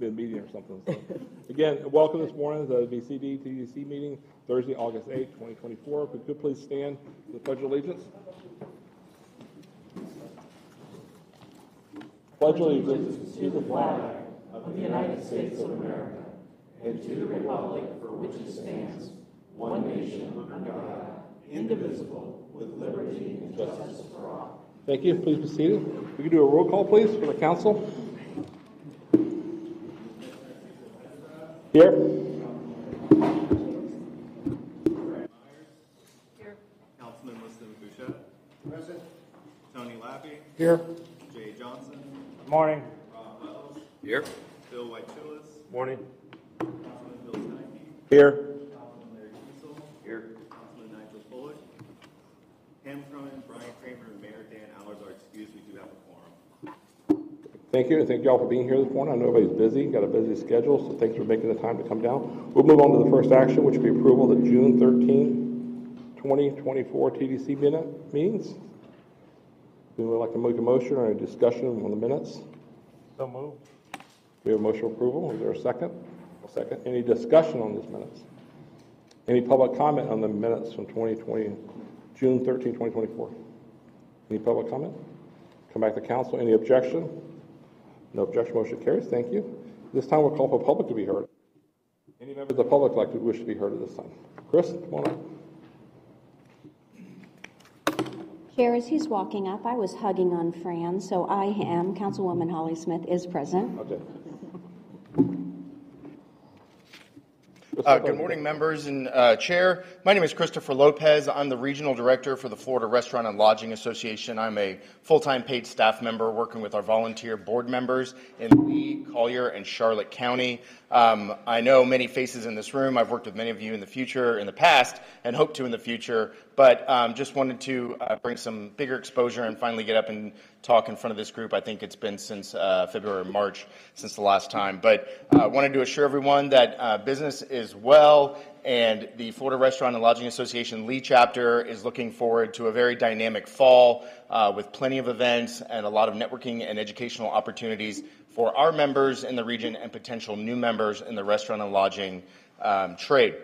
mid-meeting or something. So, again, welcome this morning to the TDC meeting, Thursday, August 8, 2024. If we could please stand for the Pledge of Allegiance. Pledge allegiance to the flag of the United States of America and to the republic for which it stands, one nation under God, indivisible, with liberty and justice for all. Thank you. Please be seated. We can do a roll call, please, for the council. Here. Here. Councilman Muslim Bouchette. Present. Tony Lappy. Here. Jay Johnson. Good morning. Rob Wells. Here. Bill White-Chillis. Morning. Councilman Bill Snipey. Here. Councilman Larry Kiesel. Here. Councilman Nigel Bullock. Pam Drummond, Brian Kramer, and Mayor Dan Allers are excused. We do have a quorum. Thank you, and thank you all for being here this morning. I know everybody's busy, got a busy schedule, so thanks for making the time to come down. We'll move on to the first action, which will be approval of the June 13, 2024 TDC meetings. We would like to make a motion or a discussion on the minutes. So moved. We have a motion approval. Is there a second? A second. Any discussion on these minutes? Any public comment on the minutes from June 13, 2024? Any public comment? Come back to council. Any objection? No objection. Motion carries. Thank you. This time we'll call for public to be heard. Any members of the public wish to be heard at this time? Chris, come on up. Chair, as he's walking up, I was hugging on Fran, so I am. Councilwoman Holly Smith is present. Okay. Good morning, members and Chair. My name is Christopher Lopez. I'm the Regional Director for the Florida Restaurant and Lodging Association. I'm a full-time paid staff member working with our volunteer board members in Lee, Collier, and Charlotte County. I know many faces in this room. I've worked with many of you in the past, and hope to in the future, but just wanted to bring some bigger exposure and finally get up and talk in front of this group. I think it's been since February or March since the last time, but I wanted to assure everyone that business is well, and the Florida Restaurant and Lodging Association Lee chapter is looking forward to a very dynamic fall with plenty of events and a lot of networking and educational opportunities for our members in the region and potential new members in the restaurant and lodging trade.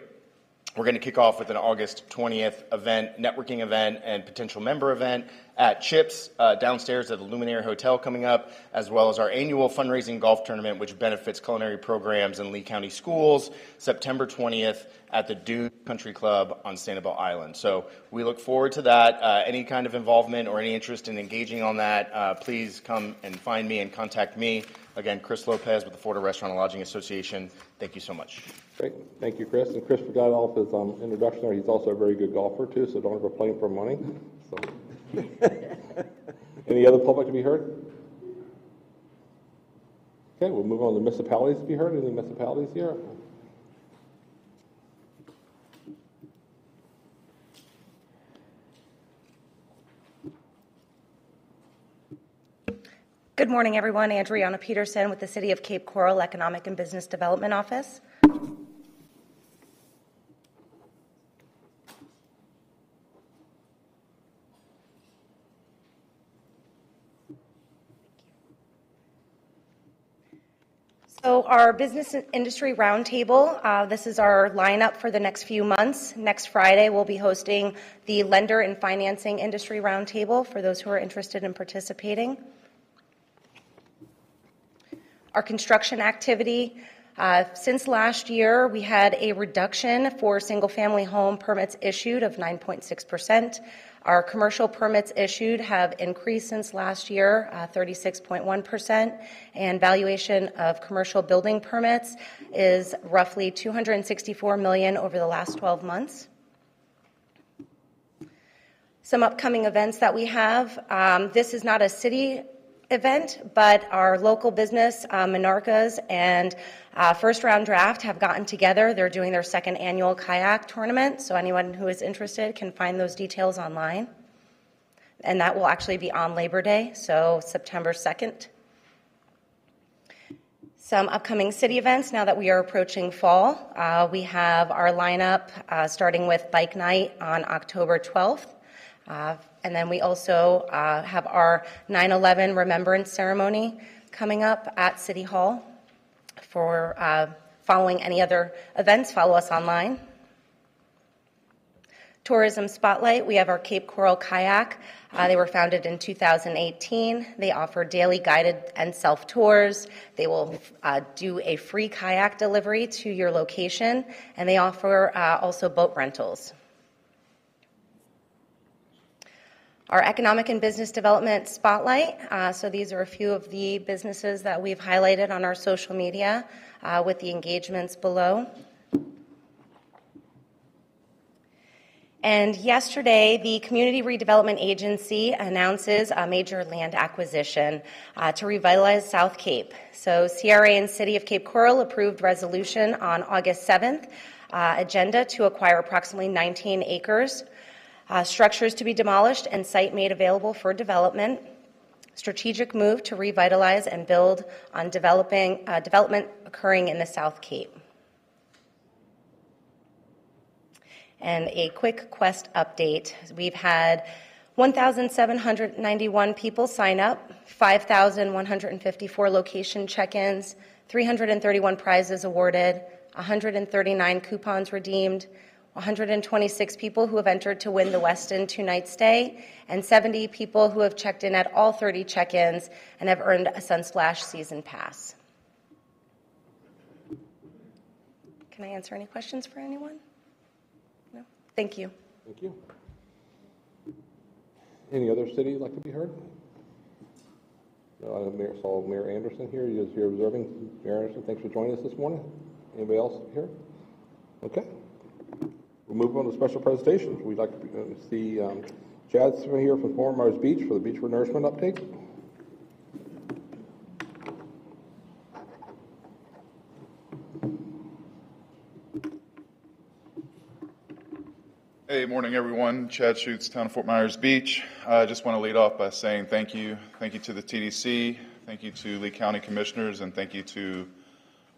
We're going to kick off with an August 20th event, networking event, and potential member event at Chips downstairs at the Luminaire Hotel coming up, as well as our annual fundraising golf tournament, which benefits culinary programs in Lee County schools, September 20th at the Dune Country Club on Sanibel Island. So we look forward to that. Any kind of involvement or any interest in engaging on that, please come and find me and contact me. Again, Chris Lopez with the Florida Restaurant and Lodging Association. Thank you so much. Great. Thank you, Chris. And Chris forgot off his introduction there. He's also a very good golfer, too, so don't ever play him for money. So. Any other public to be heard? Okay, we'll move on to municipalities to be heard. Any municipalities here? Good morning, everyone. Adriana Peterson with the City of Cape Coral Economic and Business Development Office. So our business industry roundtable, this is our lineup for the next few months. Next Friday, we'll be hosting the Lender and Financing Industry Roundtable for those who are interested in participating. Our construction activity, since last year, we had a reduction for single-family home permits issued of 9.6%. Our commercial permits issued have increased since last year, 36.1%, and valuation of commercial building permits is roughly $264 million over the last 12 months. Some upcoming events that we have, this is not a city event, but our local business, Monarcas and First Round Draft have gotten together. They're doing their second annual kayak tournament, so anyone who is interested can find those details online. And that will actually be on Labor Day, so September 2nd. Some upcoming city events now that we are approaching fall. We have our lineup starting with Bike Night on October 12th. And then we also have our 9/11 Remembrance Ceremony coming up at City Hall. For following any other events, follow us online. Tourism Spotlight, we have our Cape Coral Kayak. They were founded in 2018. They offer daily guided and self-tours. They will do a free kayak delivery to your location, and they offer also boat rentals. Our Economic and Business Development Spotlight. So these are a few of the businesses that we've highlighted on our social media with the engagements below. And yesterday, the Community Redevelopment Agency announces a major land acquisition to revitalize South Cape. So CRA and City of Cape Coral approved resolution on August 7th, agenda to acquire approximately 19 acres, structures to be demolished and site made available for development, strategic move to revitalize and build on development occurring in the South Cape. And a quick Quest update. We've had 1,791 people sign up, 5,154 location check-ins, 331 prizes awarded, 139 coupons redeemed, 126 people who have entered to win the Westin 2-night stay, and 70 people who have checked in at all 30 check-ins and have earned a Sunsplash season pass. Can I answer any questions for anyone? No? Thank you. Thank you. Any other city you'd like to be heard? No, I saw Mayor Anderson here. He is here observing. Mayor Anderson, thanks for joining us this morning. Anybody else here? Okay. We'll move on to special presentations. We'd like to see Chad here from Fort Myers Beach for the beach renourishment update. Hey, morning everyone. Chad Schutz, Town of Fort Myers Beach. I just want to lead off by saying thank you. Thank you to the TDC, thank you to Lee County Commissioners, and thank you to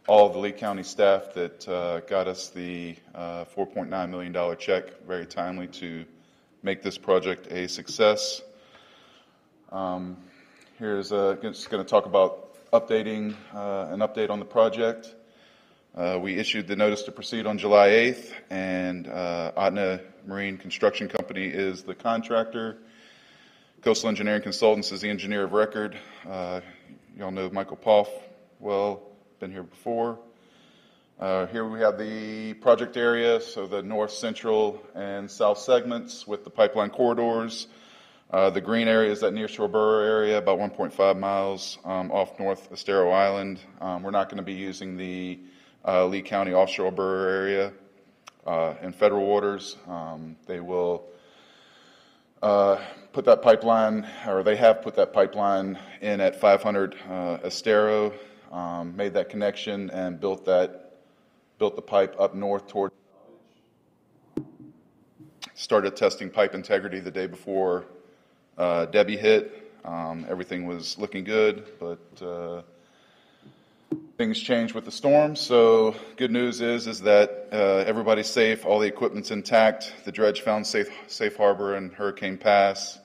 all of the Lee County staff that got us the $4.9 million check very timely to make this project a success. Here's just going to talk about updating an update on the project. We issued the notice to proceed on July 8th, and Atna Marine Construction Company is the contractor. Coastal Engineering Consultants is the engineer of record. You all know Michael Poff well, been here before. Here we have the project area, so the north, central, and south segments with the pipeline corridors. The green area is that nearshore Burr area, about 1.5 miles off North Estero Island. We're not going to be using the Lee County offshore Burr area in federal waters. They will put that pipeline, or they have put that pipeline in at 500 Estero, made that connection and built the pipe up north toward. Started testing pipe integrity the day before Debbie hit. Everything was looking good, but things changed with the storm. So good news is that everybody's safe, all the equipment's intact. The dredge found safe harbor in Hurricane Pass.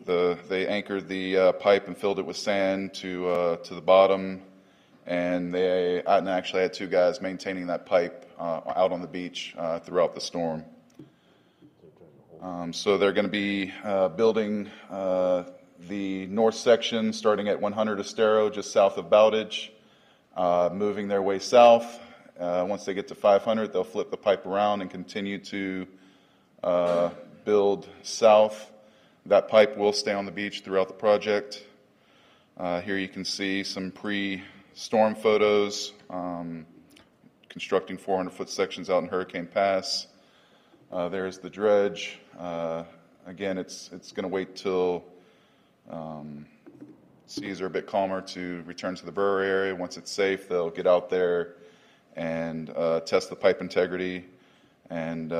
They anchored the pipe and filled it with sand to the bottom, and Atna actually had 2 guys maintaining that pipe out on the beach throughout the storm. So they're going to be building the north section starting at 100 Estero, just south of Bowditch, moving their way south. Once they get to 500, they'll flip the pipe around and continue to build south. That pipe will stay on the beach throughout the project. Here you can see some pre-storm photos, constructing 400-foot sections out in Hurricane Pass. There's the dredge. Again, it's going to wait till seas are a bit calmer to return to the Burr area. Once it's safe, they'll get out there and test the pipe integrity, and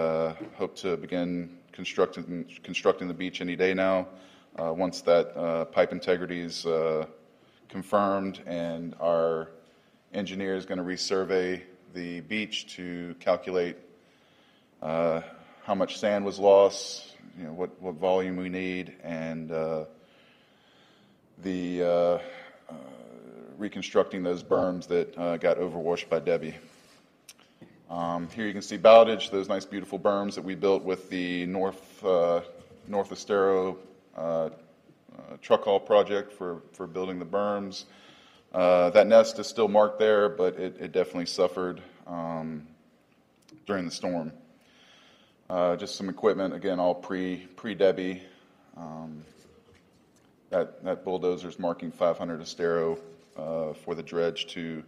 hope to begin constructing the beach any day now. Once that pipe integrity is confirmed, and our engineer is going to resurvey the beach to calculate how much sand was lost, what volume we need, and the reconstructing those berms that got overwashed by Debbie. Here you can see Bowditch, those nice beautiful berms that we built with the North Estero truck haul project for building the berms. That nest is still marked there, but it definitely suffered during the storm. Just some equipment, again, all pre-Debbie. That bulldozer's marking 500 Estero for the dredge to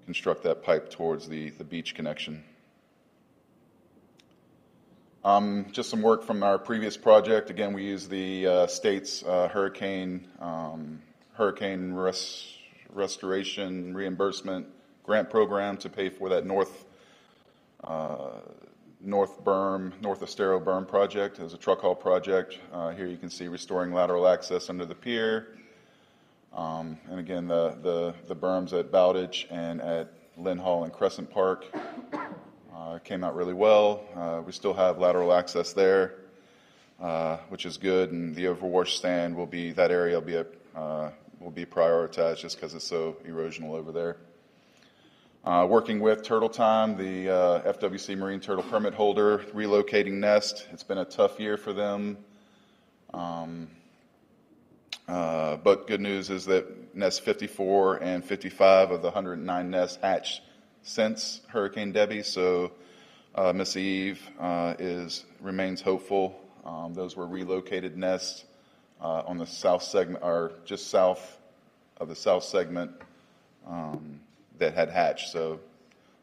construct that pipe towards the beach connection. Just some work from our previous project. Again, we use the state's hurricane restoration reimbursement grant program to pay for that North Estero berm project. It was a truck haul project. Here you can see restoring lateral access under the pier. And again, the berms at Bowditch and at Lynn Hall and Crescent Park came out really well. We still have lateral access there, which is good, and the overwash sand will be, that area will be prioritized just because it's so erosional over there. Working with Turtle Time, the FWC Marine Turtle Permit holder, relocating nest. It's been a tough year for them. But good news is that nests 54 and 55 of the 109 nests hatched since Hurricane Debbie. So Miss Eve remains hopeful. Those were relocated nests on the south segment, or just south of the south segment that had hatched. So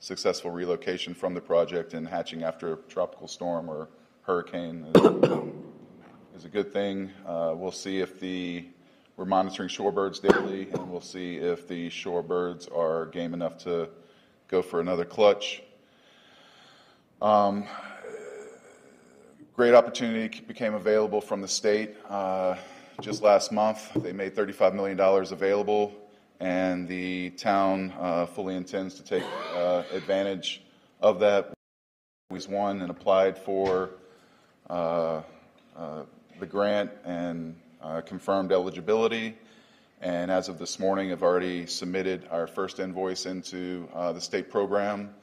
successful relocation from the project, and hatching after a tropical storm or hurricane is a good thing. We'll see if we're monitoring shorebirds daily, and we'll see if the shorebirds are game enough to go for another clutch. Great opportunity became available from the state just last month. They made $35 million available, and the town fully intends to take advantage of that. We've won and applied for the grant and confirmed eligibility, and as of this morning have already submitted our first invoice into the state program.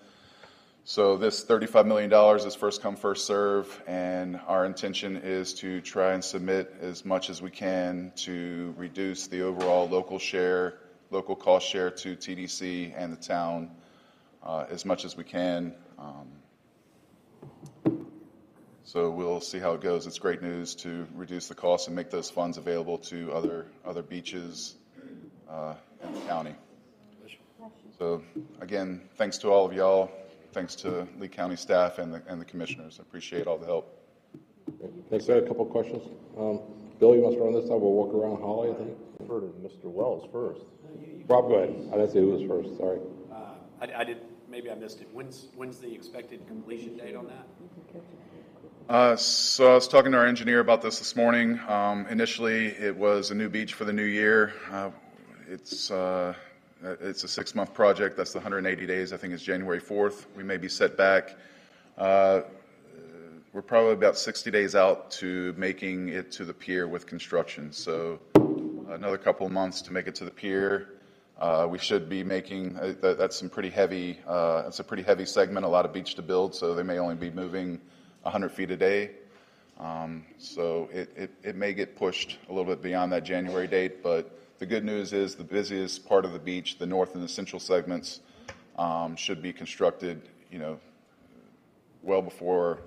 So this $35 million is first come, first serve, and our intention is to try and submit as much as we can to reduce the overall local cost share to TDC and the town as much as we can. So we'll see how it goes. It's great news to reduce the cost and make those funds available to other beaches in the county. So again, thanks to all of y'all. Thanks to Lee County staff and the commissioners. I appreciate all the help. Thanks. I had a couple of questions. Bill, you want to start on this side? We'll walk around Holly, I think. Defer to Mr. Wells first. Rob, go ahead. I didn't say who was first. Sorry. I did. Maybe I missed it. When's the expected completion date on that? So I was talking to our engineer about this morning. Initially, it was a new beach for the new year. It's a 6-month project. That's the 180 days. I think it's January 4th. We may be set back. We're probably about 60 days out to making it to the pier with construction. So another couple of months to make it to the pier. We should be making, that's some pretty heavy, it's a pretty heavy segment, a lot of beach to build, so they may only be moving 100 feet a day. So it may get pushed a little bit beyond that January date, but the good news is the busiest part of the beach, the north and the central segments, should be constructed, well before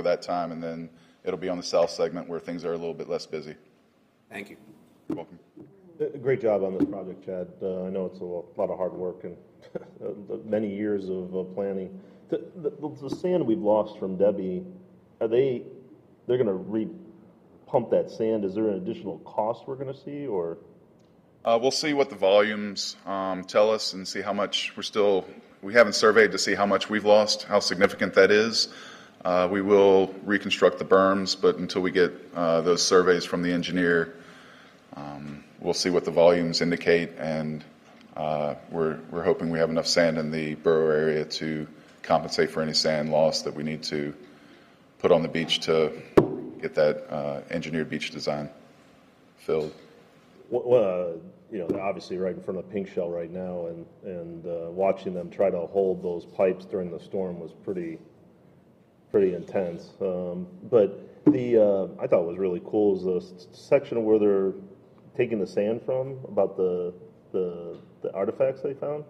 that time, and then it'll be on the south segment where things are a little bit less busy. Thank you. You're welcome. Great job on this project, Chad. I know it's a lot of hard work and many years of planning. The sand we've lost from Debbie, they're going to re-pump that sand? Is there an additional cost we're going to see, or? We'll see what the volumes tell us and see how much we haven't surveyed to see how much we've lost, how significant that is. We will reconstruct the berms, but until we get those surveys from the engineer, we'll see what the volumes indicate, and we're hoping we have enough sand in the borough area to compensate for any sand loss that we need to put on the beach to get that engineered beach design filled. you know, they're obviously right in front of Pink Shell right now, and watching them try to hold those pipes during the storm was pretty intense. But I thought was really cool is the section where they're taking the sand from, about the artifacts they found.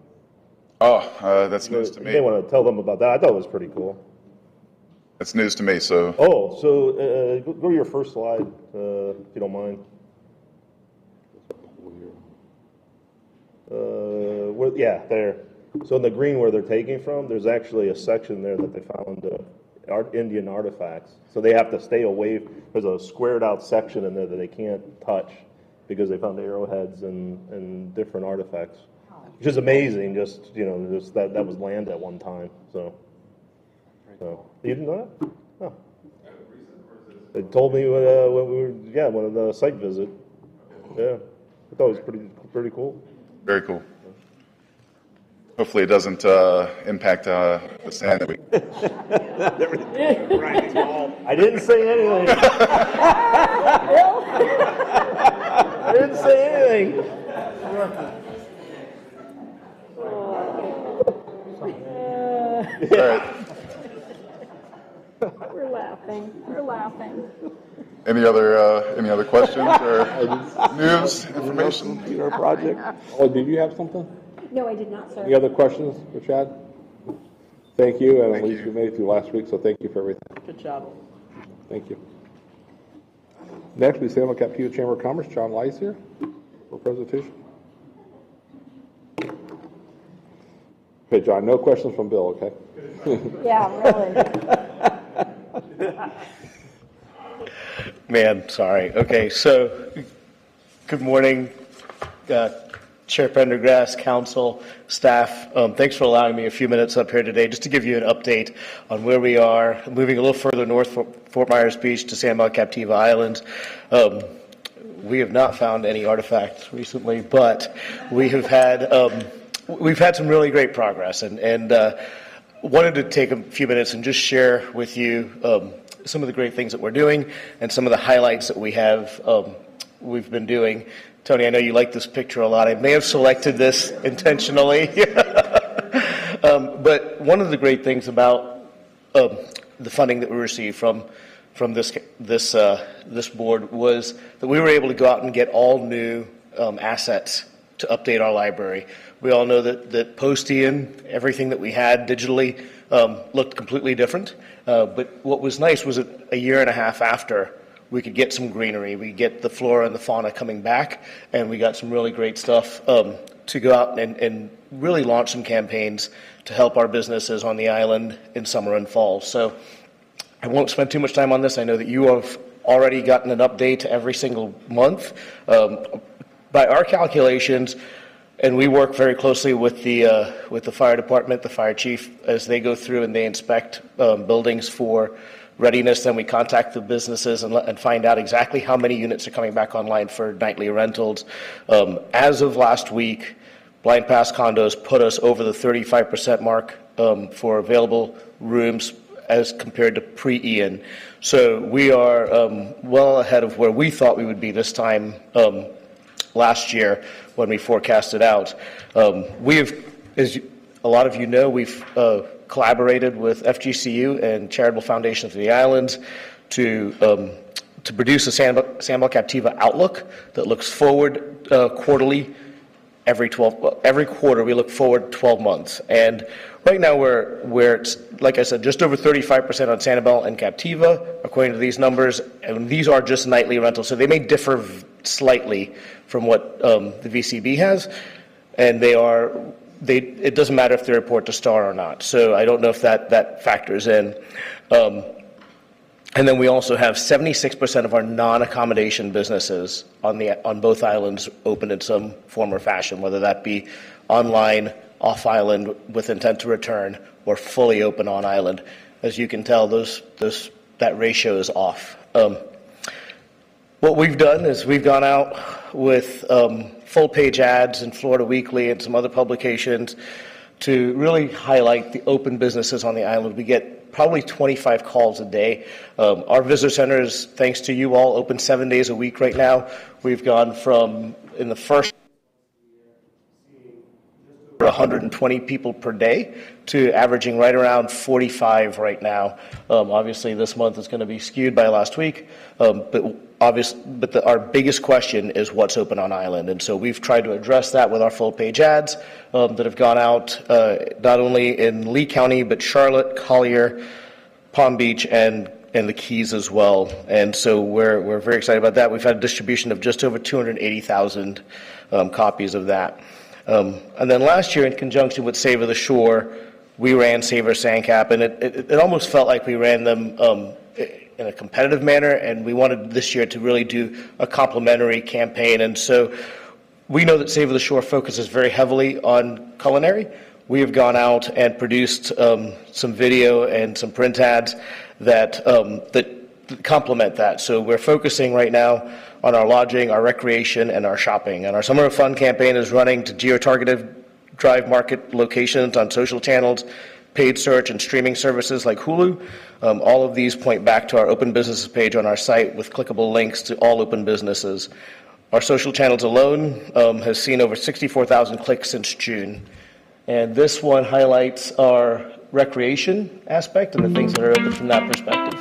Oh, that's news to You me. may want to tell them about that. I thought it was pretty cool. That's news to me, so. Oh, so go to your first slide, if you don't mind. Yeah, there. So in the green where they're taking from, there's actually a section there that they found Indian artifacts. So they have to stay away. There's a squared out section in there that they can't touch because they found arrowheads and different artifacts, which is amazing. Just, you know, just that was land at one time. So you didn't know that? Oh. They told me when we were, one of the site visit. Yeah, I thought it was pretty cool. Very cool. Hopefully it doesn't impact the sand that we. I didn't say anything. I didn't say anything. All right. We're laughing. We're laughing. Any other questions or news, information? Computer project. Oh, did you have something? No, I did not, sir. Any other questions for Chad? Thank you, and at Thank least you. you made it through last week, so thank you for everything. Good job. Thank you. Next, we San Diego Captiva Chamber of Commerce. John Lice here for presentation. Okay, John, no questions from Bill, okay? Yeah, really. Man, sorry. Okay, so good morning, Chair Pendergrass, council, staff. Thanks for allowing me a few minutes up here today just to give you an update on where we are, moving a little further north from Fort Myers Beach to San Diego Captiva Island. We have not found any artifacts recently, but we've had some really great progress, and wanted to take a few minutes and just share with you some of the great things that we're doing and some of the highlights that we've been doing. Tony, I know you like this picture a lot. I may have selected this intentionally. But one of the great things about the funding that we received from this board was that we were able to go out and get all new assets to update our library. We all know that post-Ian, everything that we had digitally looked completely different. But what was nice was that a year and a half after, we could get some greenery, we get the flora and the fauna coming back, and we got some really great stuff to go out and really launch some campaigns to help our businesses on the island in summer and fall. So I won't spend too much time on this. I know that you have already gotten an update every single month. By our calculations, and we work very closely with the fire department, the fire chief, as they go through and they inspect buildings for readiness. Then we contact the businesses and find out exactly how many units are coming back online for nightly rentals. As of last week, Blind Pass Condos put us over the 35% mark for available rooms as compared to pre-Ian. So we are well ahead of where we thought we would be this time last year when we forecasted out. We have, as a lot of you know, we've collaborated with FGCU and Charitable Foundation for the Islands to produce a San Diego Captiva Outlook that looks forward quarterly. Every quarter we look forward 12 months. And right now we're it's, like I said, just over 35% on Sanibel and Captiva, according to these numbers, and these are just nightly rentals, so they may differ slightly from what the VCB has, and it doesn't matter if they report to STAR or not, so I don't know if that factors in. And then we also have 76% of our non-accommodation businesses on both islands open in some form or fashion, whether that be online, off-island with intent to return, or fully open on island. As you can tell, that ratio is off. What we've done is we've gone out with full-page ads in Florida Weekly and some other publications to really highlight the open businesses on the island. We get probably 25 calls a day. Our visitor center is, thanks to you all, open 7 days a week right now. We've gone from, in the first 120 people per day to averaging right around 45 right now. Obviously, this month is going to be skewed by last week, but our biggest question is what's open on island, and so we've tried to address that with our full-page ads that have gone out not only in Lee County but Charlotte, Collier, Palm Beach, and the Keys as well. And so we're very excited about that. We've had a distribution of just over 280,000 copies of that. And then last year, in conjunction with Save of the Shore, we ran Save Our Sandcap, and it almost felt like we ran them in a competitive manner, and we wanted this year to really do a complementary campaign. And so we know that Save of the Shore focuses very heavily on culinary. We have gone out and produced some video and some print ads that complement that. So we're focusing right now on our lodging, our recreation, and our shopping. And our Summer of Fun campaign is running to geo-targeted drive market locations on social channels, paid search, and streaming services like Hulu. All of these point back to our open businesses page on our site with clickable links to all open businesses. Our social channels alone has seen over 64,000 clicks since June. And this one highlights our recreation aspect and the things that are open from that perspective.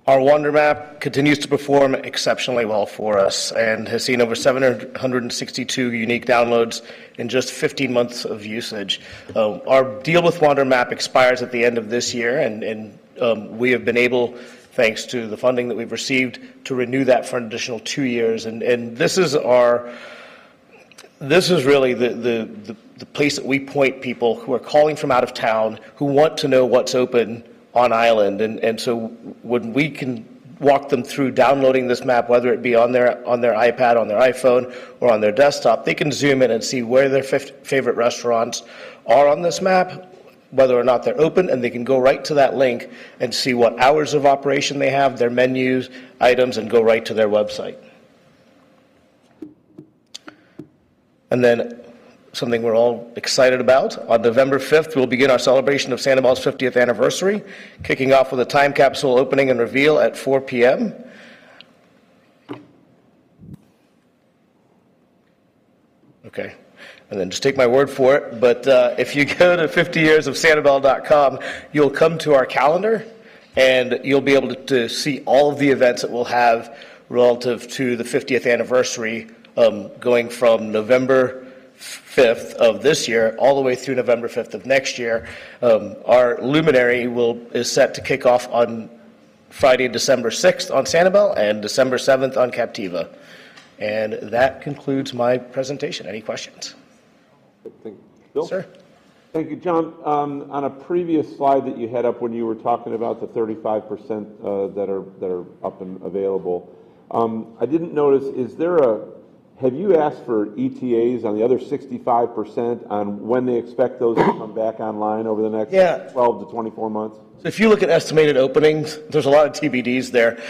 Our Wonder Map continues to perform exceptionally well for us and has seen over 762 unique downloads in just 15 months of usage. Our deal with Wonder Map expires at the end of this year, and we have been able, thanks to the funding that we've received, to renew that for an additional 2 years. And this is really the place that we point people who are calling from out of town, who want to know what's open on island, and so when we can walk them through downloading this map, whether it be on their iPad, on their iPhone, or on their desktop, they can zoom in and see where their favorite restaurants are on this map, whether or not they're open, and they can go right to that link and see what hours of operation they have, their menus, items, and go right to their website. And then something we're all excited about. On November 5th, we'll begin our celebration of Sandoval's 50th anniversary, kicking off with a time capsule opening and reveal at 4 p.m. Okay, and then just take my word for it, but if you go to 50yearsofsandoval.com, you'll come to our calendar, and you'll be able to see all of the events that we'll have relative to the 50th anniversary, going from November 5th of this year all the way through November 5th of next year. Our luminary is set to kick off on Friday, December 6th on Sanibel and December 7th on Captiva. And that concludes my presentation. Any questions? Thank you. Bill? Sir? Thank you, John. On a previous slide that you had up when you were talking about the 35% that are up and available, I didn't notice, have you asked for ETAs on the other 65% on when they expect those to come back online over the next 12 to 24 months? So if you look at estimated openings, there's a lot of TBDs there.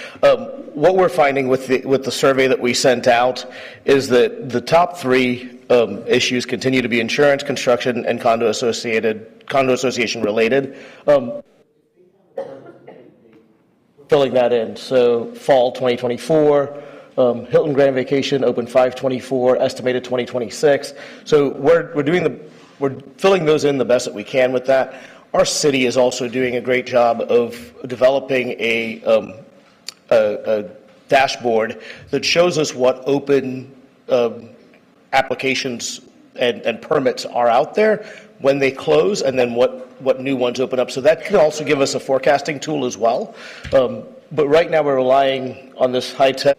What we're finding with the survey that we sent out is that the top three issues continue to be insurance, construction, and condo association related. Filling that in. So fall 2024. Hilton Grand Vacation open 5/24, estimated 2026. So we're filling those in the best that we can with that. Our city is also doing a great job of developing a dashboard that shows us what open applications and permits are out there, when they close, and then what new ones open up. So that can also give us a forecasting tool as well. But right now we're relying on this high-tech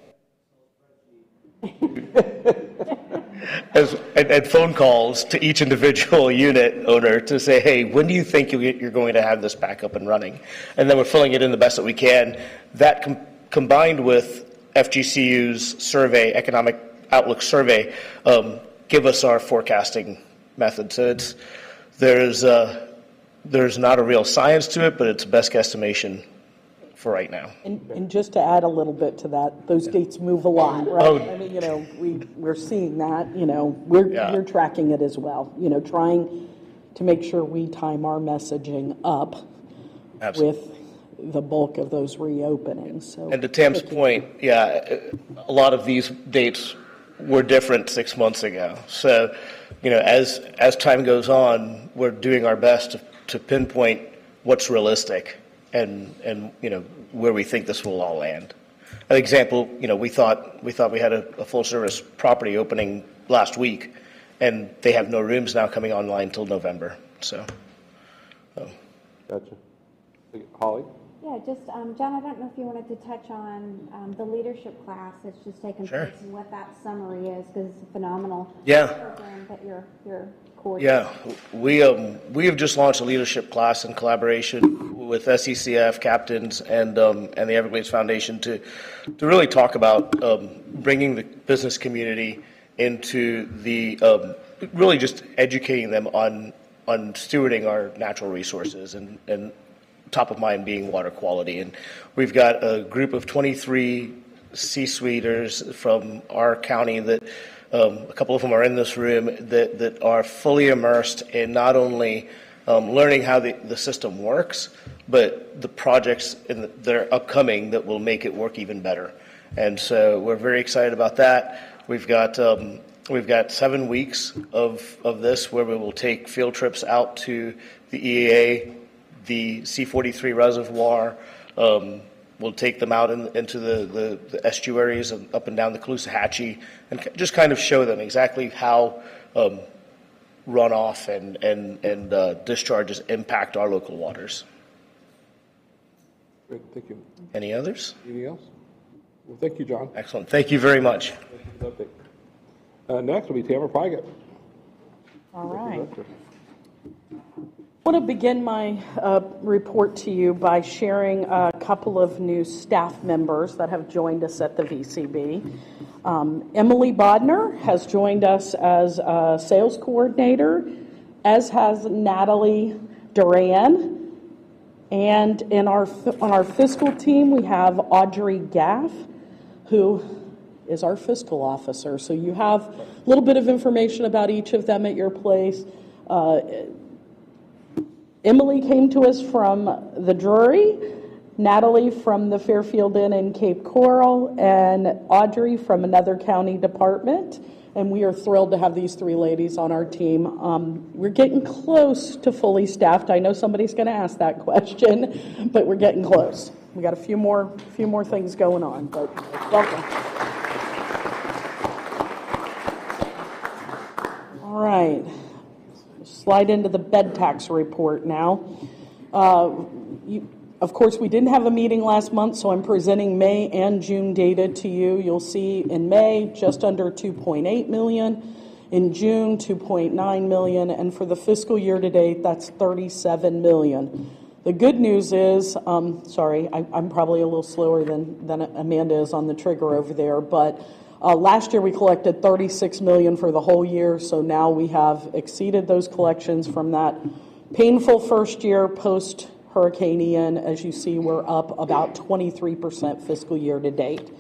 and phone calls to each individual unit owner to say, hey, when do you think you're going to have this back up and running? And then we're filling it in the best that we can. That combined with FGCU's survey, Economic Outlook survey, give us our forecasting method. So there's not a real science to it, but it's best guesstimation for right now. And just to add a little bit to that, those dates move a lot, right? Oh. I mean, we're seeing that, we're tracking it as well, trying to make sure we time our messaging up Absolutely. with the bulk of those reopenings. So, and to Tam's point, a lot of these dates were different 6 months ago. So, as time goes on, we're doing our best to pinpoint what's realistic and where we think this will all land. An example, we thought we had a full service property opening last week, and they have no rooms now coming online till November. So, Gotcha. Holly? Yeah, just, John, I don't know if you wanted to touch on the leadership class that's just taken Sure. place and what that summary is, because it's a phenomenal Yeah. program that you're coordinating. Yeah, we have just launched a leadership class in collaboration with SECF captains and the Everglades Foundation to really talk about bringing the business community into the really just educating them on stewarding our natural resources and top of mind being water quality. And we've got a group of 23 C-suiters from our county that a couple of them are in this room that are fully immersed in not only learning how the system works, but the projects that are upcoming that will make it work even better. And so we're very excited about that. We've got 7 weeks of this where we will take field trips out to the EAA, the C43 reservoir. We'll take them out into the estuaries and up and down the Caloosahatchee and just kind of show them exactly how runoff and discharges impact our local waters. Great, thank you. Any others? Anything else? Well, thank you, John. Excellent. Thank you very much. Thank you for the update. Next will be Tamara Pygott. all right. I want to begin my report to you by sharing a couple of new staff members that have joined us at the VCB. Emily Bodner has joined us as a sales coordinator, as has Natalie Duran. And on our fiscal team, we have Audrey Gaff, who is our fiscal officer. So you have a little bit of information about each of them at your place. Emily came to us from the Drury, Natalie from the Fairfield Inn in Cape Coral, and Audrey from another county department. And we are thrilled to have these three ladies on our team. We're getting close to fully staffed. I know somebody's going to ask that question, but we're getting close. We got a few more things going on, but welcome. All right. Slide into the bed tax report now. Of course, we didn't have a meeting last month, so I'm presenting May and June data to you. You'll see in May, just under 2.8 million. In June, 2.9 million. And for the fiscal year to date, that's 37 million. The good news is, sorry, I'm probably a little slower than Amanda is on the trigger over there, but last year we collected 36 million for the whole year, so now we have exceeded those collections from that painful first year post Hurricane Ian. As you see, we're up about 23% fiscal year to date.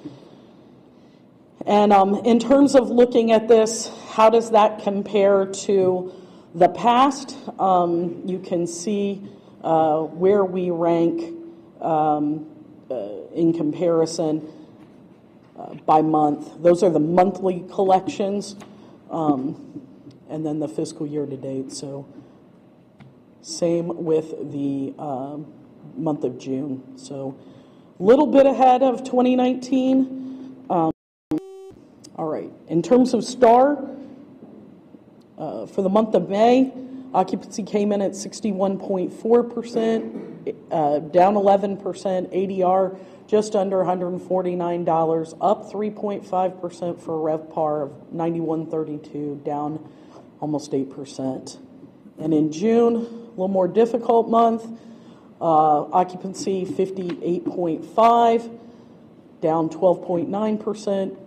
And in terms of looking at this, how does that compare to the past? You can see where we rank in comparison by month. Those are the monthly collections, and then the fiscal year to date. So same with the month of June. So a little bit ahead of 2019. All right. In terms of STAR, for the month of May, occupancy came in at 61.4%, down 11%. ADR just under $149, up 3.5% for RevPAR of $91.32, down almost 8%. And in June, a little more difficult month, occupancy 58.5, down 12.9%.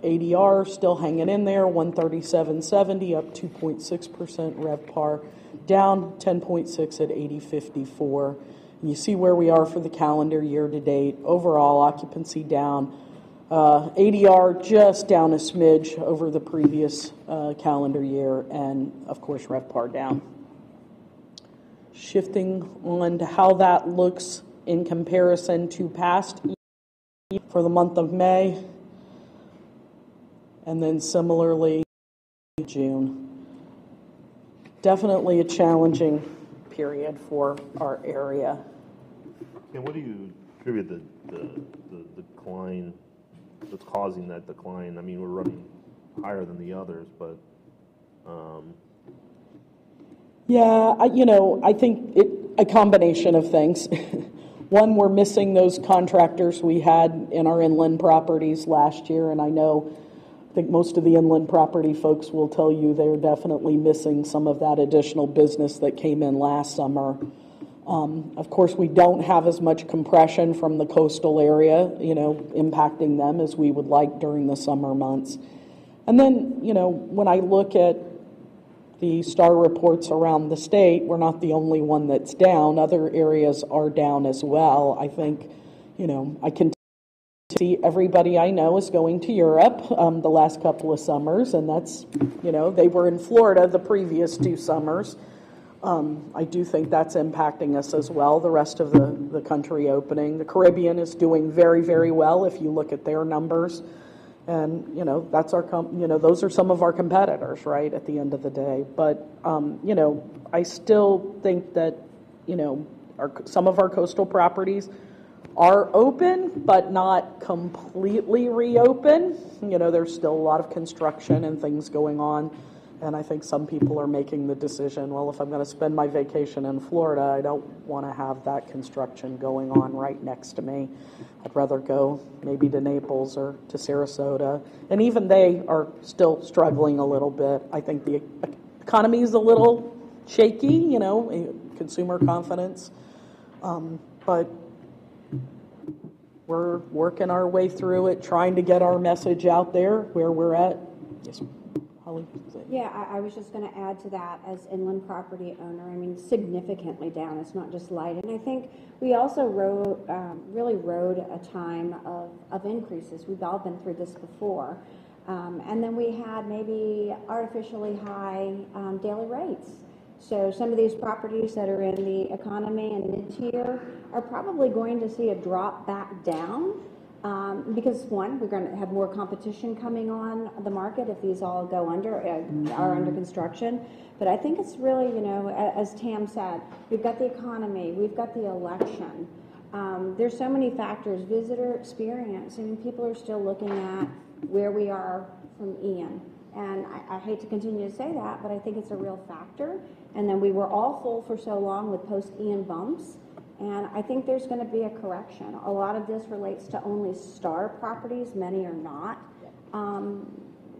ADR still hanging in there, 137.70, up 2.6%. RevPAR down 10.6 at 80.54. And you see where we are for the calendar year to date. Overall occupancy down. ADR just down a smidge over the previous calendar year, and of course RevPAR down. Shifting on to how that looks in comparison to past years for the month of May, and then similarly June. Definitely a challenging period for our area. And what do you attribute the decline that's causing that decline? I mean, we're running higher than the others, but yeah, I think a combination of things. One, we're missing those contractors we had in our inland properties last year, and I think most of the inland property folks will tell you they're definitely missing some of that additional business that came in last summer. Of course, we don't have as much compression from the coastal area, impacting them as we would like during the summer months. And then, when I look at the STAR reports around the state, we're not the only one that's down. Other areas are down as well. I think, I can see everybody I know is going to Europe the last couple of summers, and that's, they were in Florida the previous 2 summers. I do think that's impacting us as well, the rest of the country opening. The Caribbean is doing very, very well if you look at their numbers. And, that's those are some of our competitors, right, at the end of the day. But, I still think that, some of our coastal properties are open, but not completely reopen. There's still a lot of construction and things going on. And I think some people are making the decision, well, if I'm going to spend my vacation in Florida, I don't want to have that construction going on right next to me. I'd rather go maybe to Naples or to Sarasota. And even they are still struggling a little bit. I think the economy is a little shaky, consumer confidence. But we're working our way through it, trying to get our message out there where we're at. Yes, Holly? Yeah, I was just going to add to that as inland property owner. I mean, significantly down. It's not just light. And I think we also really rode a time of increases. We've all been through this before. And then we had maybe artificially high daily rates. So some of these properties that are in the economy and mid-tier are probably going to see a drop back down. Because one, we're going to have more competition coming on the market if these all are under construction. But I think it's really, as Tam said, we've got the economy, we've got the election. There's so many factors, visitor experience. I mean, people are still looking at where we are from Ian. And I hate to continue to say that, but I think it's a real factor. And then we were all full for so long with post-Ian bumps. And I think there's going to be a correction. A lot of this relates to only STAR properties. Many are not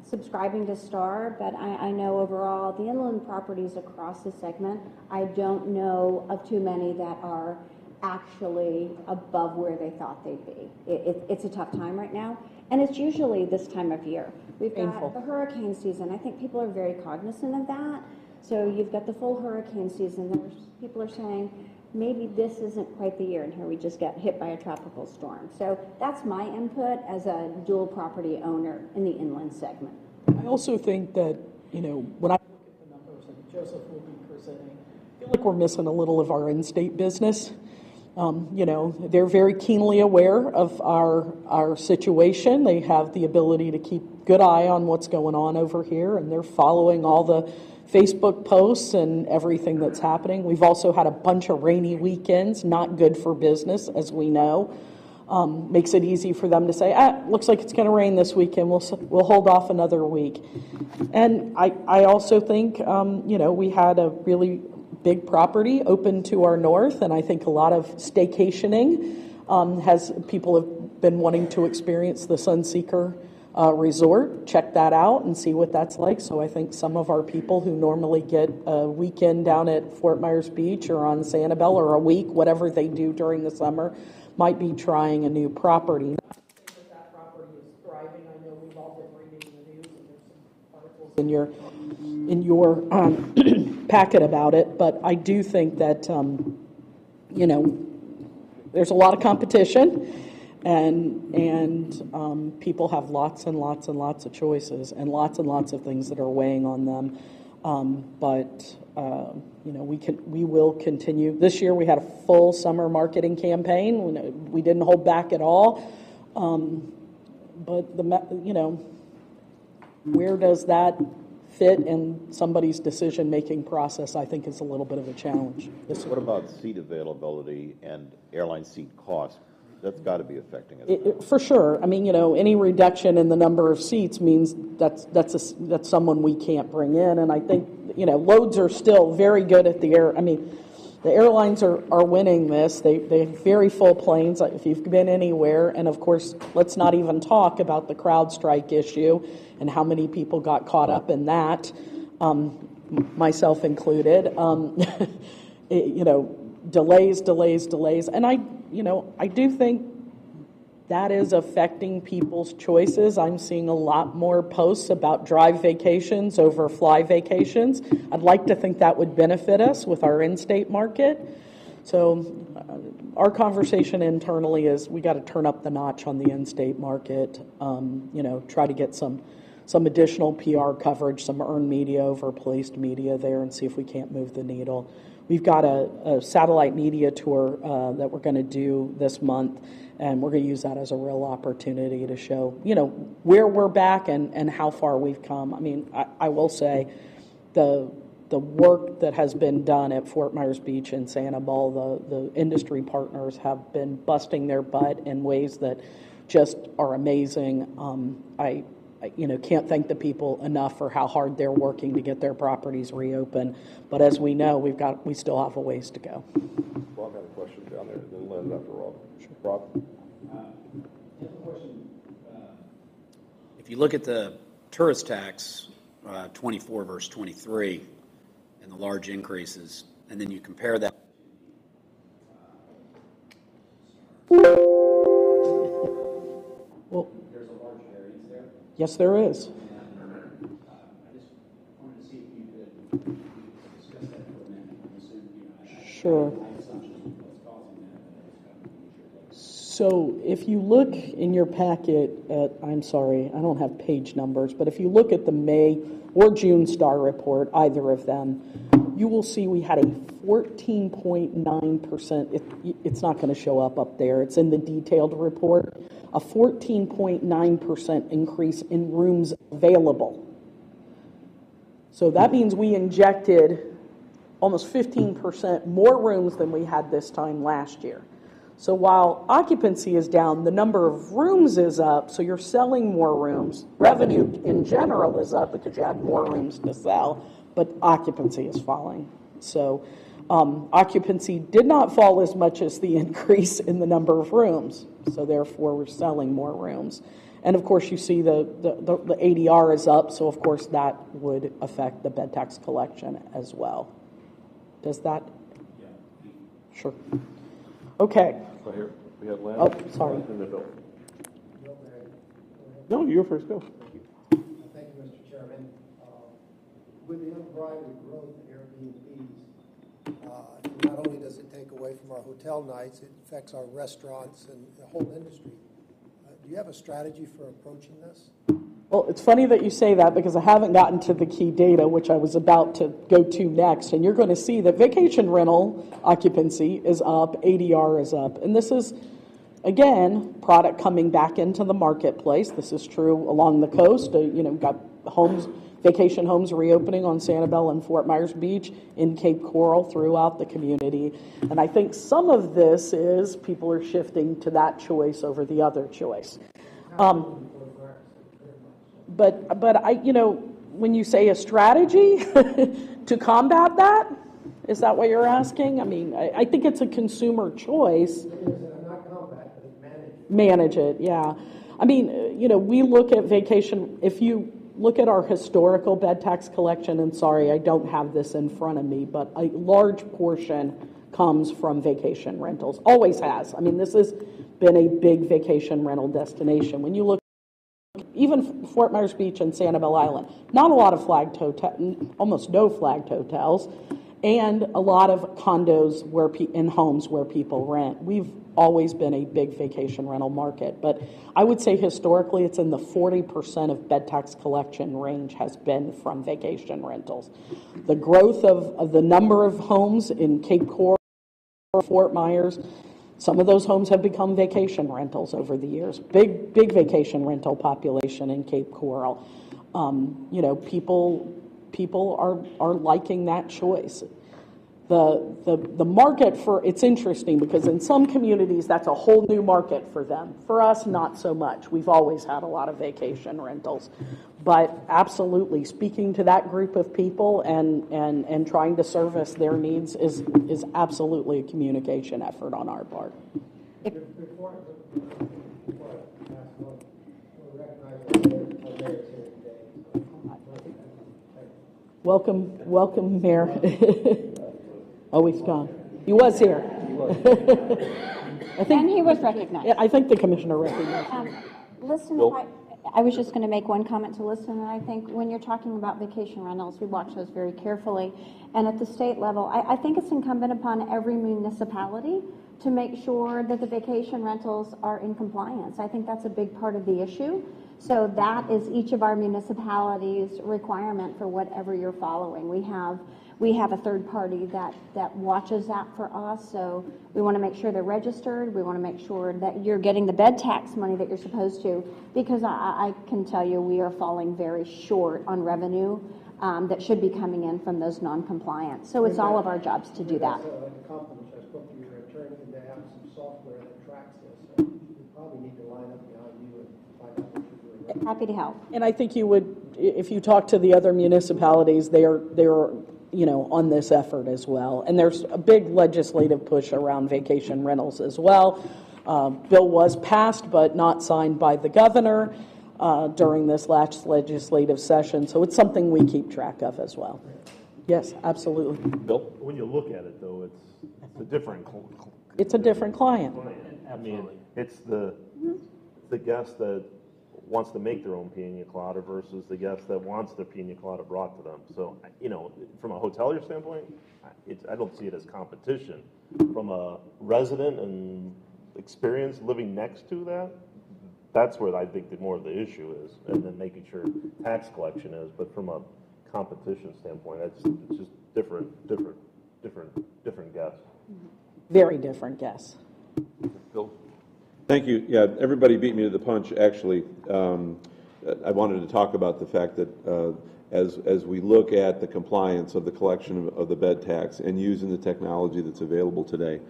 subscribing to STAR, but I know overall the inland properties across the segment, I don't know of too many that are actually above where they thought they'd be. It's a tough time right now, and it's usually this time of year. We've got the hurricane season. I think people are very cognizant of that. So you've got the full hurricane season. People are saying, maybe this isn't quite the year, and here we just get hit by a tropical storm. So that's my input as a dual property owner in the inland segment. I also think that, when I look at the numbers, and Joseph will be presenting, I feel like we're missing a little of our in-state business. They're very keenly aware of our situation. They have the ability to keep good eye on what's going on over here, and they're following all the Facebook posts and everything that's happening. We've also had a bunch of rainy weekends, not good for business, as we know. Makes it easy for them to say, looks like it's going to rain this weekend. We'll hold off another week. And I also think, we had a really big property open to our north, and I think a lot of staycationing people have been wanting to experience the Sunseeker resort, check that out and see what that's like. So I think some of our people who normally get a weekend down at Fort Myers Beach or on Sanibel, or a week, whatever they do during the summer, might be trying a new property. Not to say that property in your packet about it, but I do think that, there's a lot of competition, and people have lots and lots and lots of choices and lots of things that are weighing on them. But we will continue. This year we had a full summer marketing campaign. We didn't hold back at all. But where does that fit in somebody's decision-making process, I think, is a little bit of a challenge. What about seat availability and airline seat cost? That's got to be affecting it. For sure. I mean, any reduction in the number of seats means that's someone we can't bring in. And I think, loads are still very good at the air. I mean, the airlines are winning this. They have very full planes, if you've been anywhere. And of course, let's not even talk about the crowd strike issue and how many people got caught up in that, myself included. Delays. And I do think that is affecting people's choices. I'm seeing a lot more posts about drive vacations over fly vacations. I'd like to think that would benefit us with our in-state market. So our conversation internally is we got to turn up the notch on the in-state market, try to get some additional PR coverage, some earned media over placed media there, and see if we can't move the needle. We've got a satellite media tour that we're going to do this month, and we're going to use that as a real opportunity to show, where we're back and how far we've come. I mean, I will say the work that has been done at Fort Myers Beach and Sanibel, the industry partners have been busting their butt in ways that just are amazing. I can't thank the people enough for how hard they're working to get their properties reopened. But as we know, we still have a ways to go. Rob had a question down there, then Lynn after Rob. Rob? If you look at the tourist tax, 24 versus 23, and the large increases, and then you compare that. Well, There's a large variance there. yes, there is. I just wanted to see if you could discuss that for a minute. Sure. So if you look in your packet at, I'm sorry, I don't have page numbers, but if you look at the May or June STAR report, either of them, you will see we had a 14.9%, it's not going to show up there, it's in the detailed report, a 14.9% increase in rooms available. So that means we injected almost 15% more rooms than we had this time last year. So while occupancy is down, the number of rooms is up, so you're selling more rooms. Revenue in general is up because you had more rooms to sell, but occupancy is falling. So occupancy did not fall as much as the increase in the number of rooms, so therefore we're selling more rooms. And of course you see the ADR is up, so of course that would affect the bed tax collection as well. Does that? Yeah. Sure. Okay. So here, we have Lynn. Oh, sorry. And then Bill. No, you're first, go. Thank you, Mr. Chairman. With the unbridled growth in Airbnbs, not only does it take away from our hotel nights, it affects our restaurants and the whole industry. Do you have a strategy for approaching this? Well, it's funny that you say that because I haven't gotten to the key data, which I was about to go to next. And you're going to see that vacation rental occupancy is up, ADR is up. And this is, again, product coming back into the marketplace. This is true along the coast. Got vacation homes reopening on Sanibel and Fort Myers Beach, in Cape Coral, throughout the community. And I think some of this is people are shifting to that choice over the other choice. But I, when you say a strategy to combat that, is that what you're asking? I mean, I think it's a consumer choice. Not combat, but Manage it, yeah. I mean, we look at vacation, if you look at our historical bed tax collection, and sorry, I don't have this in front of me, but a large portion comes from vacation rentals, always has. I mean, this has been a big vacation rental destination. When you look even Fort Myers Beach and Sanibel Island, not a lot of flagged hotel, almost no flagged hotels, and a lot of condos where in homes where people rent. We've always been a big vacation rental market, but I would say historically it's in the 40% of bed tax collection range has been from vacation rentals. The growth of the number of homes in Cape Coral, Fort Myers, some of those homes have become vacation rentals over the years. Big vacation rental population in Cape Coral. People are liking that choice. The market for, it's interesting because in some communities that's a whole new market for them. For us, not so much. We've always had a lot of vacation rentals. But absolutely, speaking to that group of people and trying to service their needs is absolutely a communication effort on our part. Before I pass on, we'll recognize our mayor's here today. Welcome, Mayor. Oh, he's gone. He was here. And he was recognized. I think the commissioner recognized him. Listen, I was just going to make one comment to listen, and I think when you're talking about vacation rentals, we watch those very carefully. And at the state level, I think it's incumbent upon every municipality to make sure that the vacation rentals are in compliance. I think that's a big part of the issue. So that is each of our municipalities' requirement for whatever you're following. We have a third party that watches that for us, so we want to make sure they're registered. We want to make sure that you're getting the bed tax money that you're supposed to, because I can tell you we are falling very short on revenue that should be coming in from those non-compliant. So it's all of our jobs to do that. A compliment. I spoke to your attorney, and they have some software that tracks this. So we probably need to line up behind you and find out what you're doing. Happy to help. And I think you would, if you talk to the other municipalities, they are on this effort as well. And there's a big legislative push around vacation rentals as well. Bill was passed but not signed by the governor during this last legislative session. So it's something we keep track of as well. Yes, absolutely. Bill? When you look at it, though, it's a different It's a different client. I mean, it's the guest that wants to make their own pina colada versus the guest that wants their pina colada brought to them. So, from a hotelier standpoint, I don't see it as competition. From a resident and experience living next to that, that's where I think that more of the issue is, and then making sure tax collection is. But from a competition standpoint, it's just different guests. Very different guests. Bill? Thank you. Yeah, everybody beat me to the punch, actually. I wanted to talk about the fact that as we look at the compliance of the collection of the bed tax and using the technology that's available today,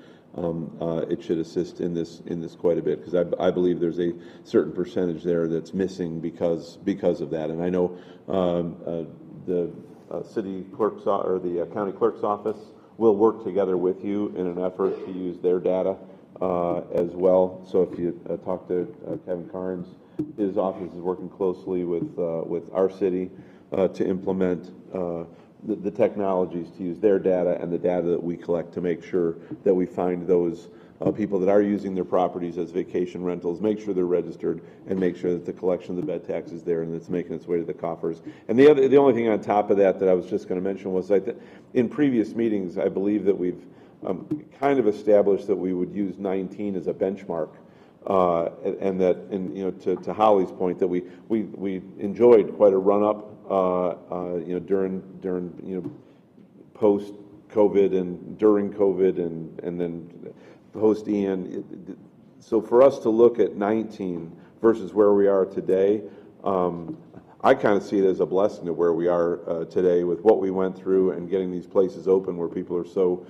it should assist in this quite a bit, because I believe there's a certain percentage there that's missing because of that. And I know the city clerk's or the county clerk's office will work together with you in an effort to use their data as well. So if you talk to Kevin Carnes, his office is working closely with our city to implement the technologies to use their data and the data that we collect to make sure that we find those people that are using their properties as vacation rentals, make sure they're registered, and make sure that the collection of the bed tax is there and it's making its way to the coffers. And the only thing on top of that I was just going to mention was that in previous meetings, I believe that we've kind of established that we would use 19 as a benchmark, and that, to Holly's point, that we enjoyed quite a run up, during post COVID and during COVID and then post Ian. So for us to look at 19 versus where we are today, I kind of see it as a blessing to where we are today with what we went through and getting these places open where people are so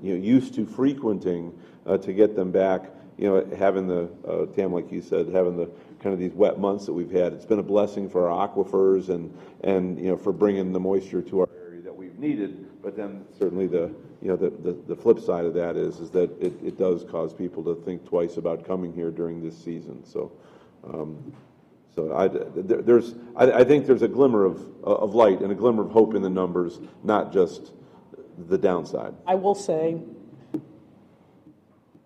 used to frequenting to get them back. Having the Tam, like you said, having the kind of these wet months that we've had, it's been a blessing for our aquifers and for bringing the moisture to our area that we've needed. But then certainly the flip side of that is that it does cause people to think twice about coming here during this season. So I think there's a glimmer of light and a glimmer of hope in the numbers, not just the downside. I will say,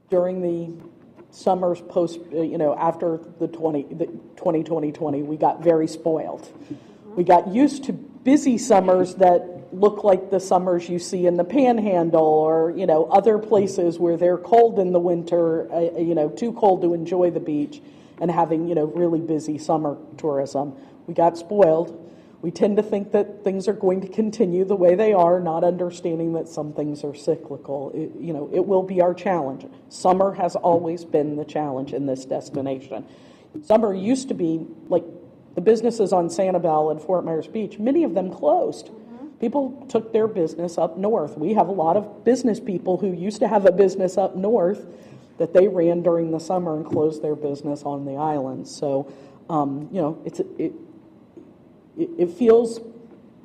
during the summers post, after the 2020, we got very spoiled. We got used to busy summers that look like the summers you see in the Panhandle or, other places where they're cold in the winter, too cold to enjoy the beach, and having, really busy summer tourism. We got spoiled. We tend to think that things are going to continue the way they are, not understanding that some things are cyclical. It will be our challenge. Summer has always been the challenge in this destination. Summer used to be like the businesses on Sanibel and Fort Myers Beach, many of them closed. People took their business up north. We have a lot of business people who used to have a business up north that they ran during the summer and closed their business on the island. So, it feels,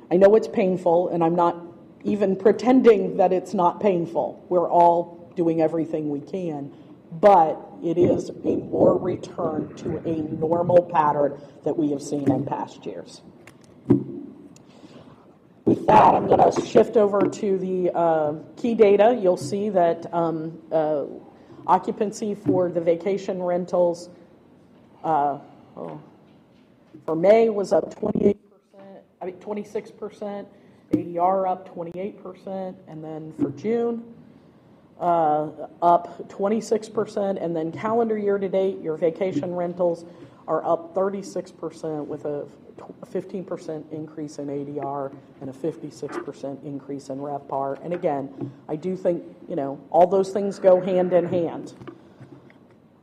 I know it's painful, and I'm not even pretending that it's not painful. We're all doing everything we can, but it is a more return to a normal pattern that we have seen in past years. With that, I'm going to shift over to the key data. You'll see that occupancy for the vacation rentals for May was up 26%, ADR up 28%, and then for June, up 26%, and then calendar year to date, your vacation rentals are up 36% with a 15% increase in ADR and a 56% increase in RevPAR. And again, I do think, all those things go hand in hand.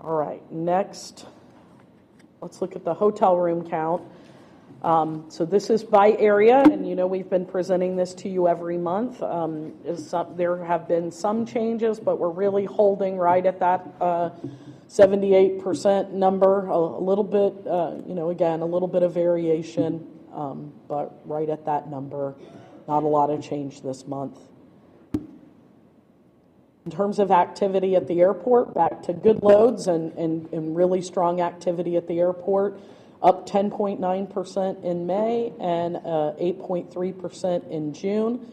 All right, next, let's look at the hotel room count. So this is by area, and we've been presenting this to you every month. There have been some changes, but we're really holding right at that 78% number. A little bit, again, a little bit of variation, but right at that number. Not a lot of change this month. In terms of activity at the airport, back to good loads and really strong activity at the airport. Up 10.9% in May and 8.3% in June,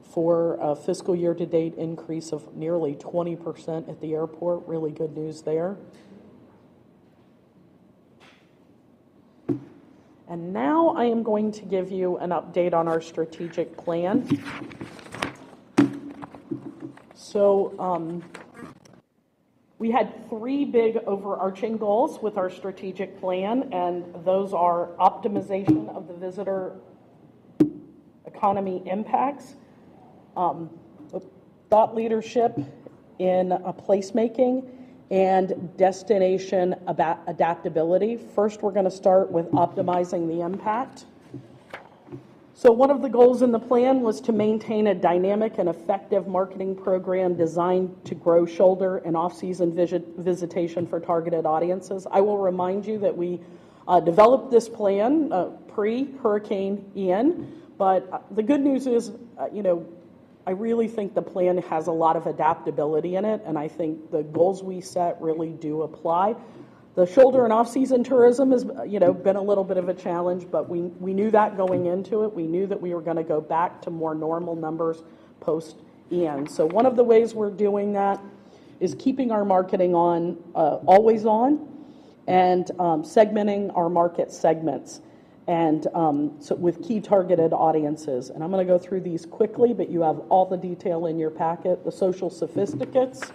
for a fiscal year-to-date increase of nearly 20% at the airport. Really good news there. And now I am going to give you an update on our strategic plan. So, we had 3 big overarching goals with our strategic plan, and those are optimization of the visitor economy impacts, thought leadership in placemaking, and destination adaptability. First, we're going to start with optimizing the impact. So one of the goals in the plan was to maintain a dynamic and effective marketing program designed to grow shoulder and off-season visitation for targeted audiences. I will remind you that we developed this plan pre-Hurricane Ian, but the good news is, I really think the plan has a lot of adaptability in it, and I think the goals we set really do apply. The shoulder and off-season tourism has, been a little bit of a challenge, but we knew that going into it. We knew that we were going to go back to more normal numbers post-Ian. So one of the ways we're doing that is keeping our marketing on, always on, and segmenting our market segments, and so with key targeted audiences. And I'm going to go through these quickly, but you have all the detail in your packet. The social sophisticates,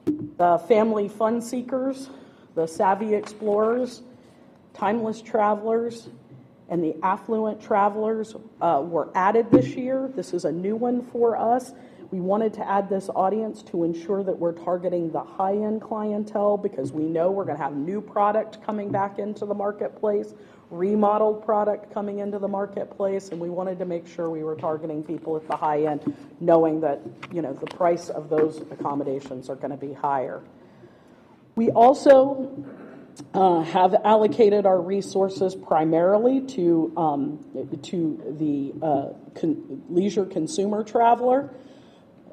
the family fun seekers, the savvy explorers, timeless travelers, and the affluent travelers were added this year. This is a new one for us. We wanted to add this audience to ensure that we're targeting the high-end clientele, because we know we're going to have new product coming back into the marketplace, remodeled product coming into the marketplace, and we wanted to make sure we were targeting people at the high end, knowing that, the price of those accommodations are going to be higher. We also have allocated our resources primarily to the leisure consumer traveler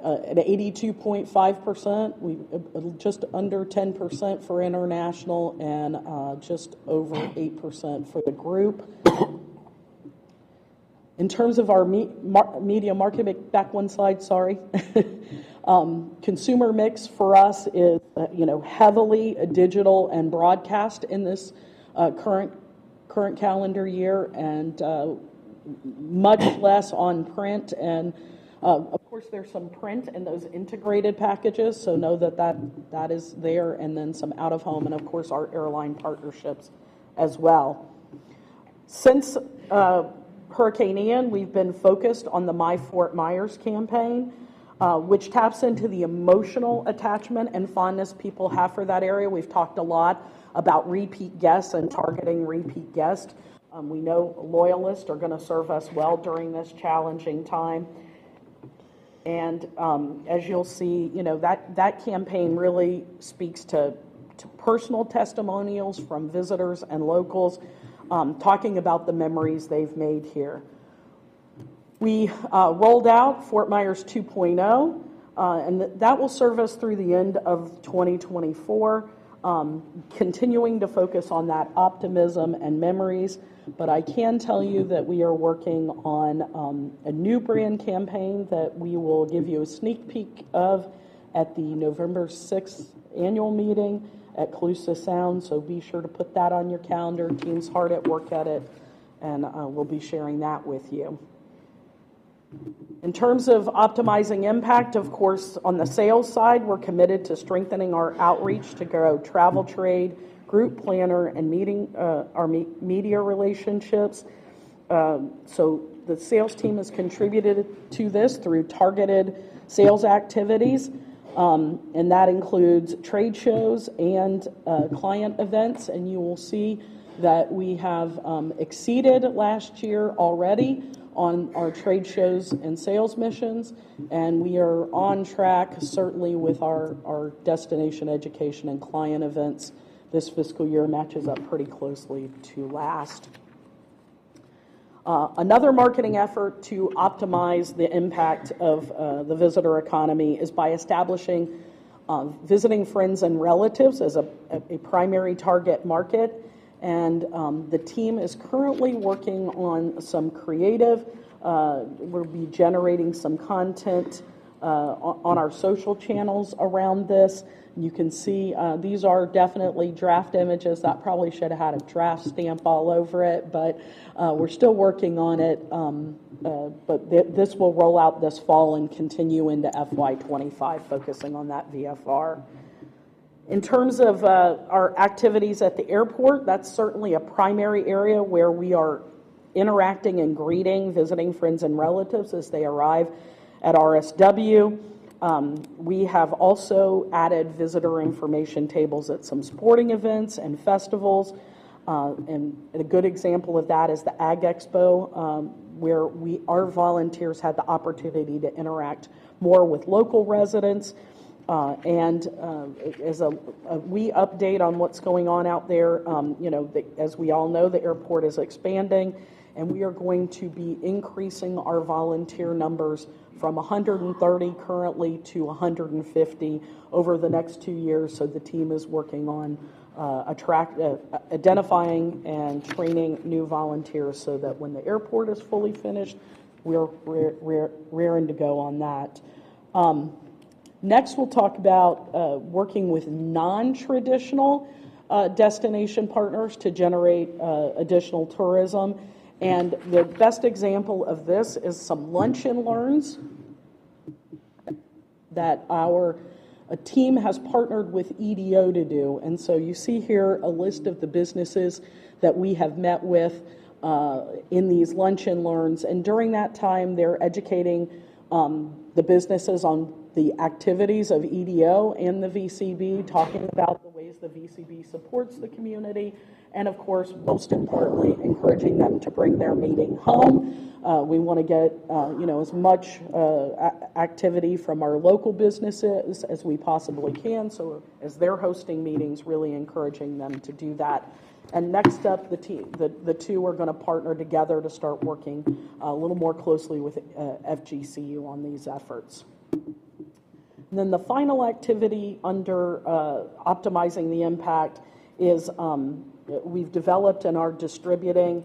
at 82.5%. We just under 10% for international, and just over 8% for the group. In terms of our media marketing, back one slide, sorry. Consumer mix for us is, heavily digital and broadcast in this current calendar year, and much less on print. And of course, there's some print in those integrated packages, so know that is there, and then some out of home, and of course our airline partnerships as well. Since Hurricane Ian, we've been focused on the My Fort Myers campaign, which taps into the emotional attachment and fondness people have for that area. We've talked a lot about repeat guests and targeting repeat guests. We know loyalists are going to serve us well during this challenging time. And as you'll see, that campaign really speaks to personal testimonials from visitors and locals, talking about the memories they've made here. We rolled out Fort Myers 2.0, and that will serve us through the end of 2024, continuing to focus on that optimism and memories. But I can tell you that we are working on a new brand campaign that we will give you a sneak peek of at the November 6th annual meeting at Calusa Sound, so be sure to put that on your calendar. Team's hard at work at it, and we'll be sharing that with you. In terms of optimizing impact, of course, on the sales side, we're committed to strengthening our outreach to grow travel trade, group planner, and our media relationships. So the sales team has contributed to this through targeted sales activities, and that includes trade shows and client events. And you will see that we have exceeded last year already on our trade shows and sales missions, and we are on track certainly with our destination education and client events. This fiscal year matches up pretty closely to last. Another marketing effort to optimize the impact of the visitor economy is by establishing visiting friends and relatives as a primary target market. And the team is currently working on some creative. We'll be generating some content on our social channels around this. You can see these are definitely draft images. That probably should have had a draft stamp all over it, but we're still working on it. But this will roll out this fall and continue into FY25, focusing on that VFR. In terms of our activities at the airport, that's certainly a primary area where we are interacting and greeting visiting friends and relatives as they arrive at RSW. We have also added visitor information tables at some sporting events and festivals. And a good example of that is the Ag Expo, where our volunteers had the opportunity to interact more with local residents. And as we update on what's going on out there, as we all know, the airport is expanding, and we are going to be increasing our volunteer numbers from 130 currently to 150 over the next 2 years. So the team is working on identifying and training new volunteers so that when the airport is fully finished, we're raring to go on that. Next, we'll talk about working with non-traditional destination partners to generate additional tourism. And the best example of this is some lunch and learns that our team has partnered with EDO to do. And so you see here a list of the businesses that we have met with in these lunch and learns. And during that time, they're educating the businesses on the activities of EDO and the VCB, talking about the ways the VCB supports the community, and of course, most importantly, encouraging them to bring their meeting home. We want to get as much activity from our local businesses as we possibly can. So as they're hosting meetings, really encouraging them to do that. And next up, the two are going to partner together to start working a little more closely with FGCU on these efforts. And then the final activity under optimizing the impact is we've developed and are distributing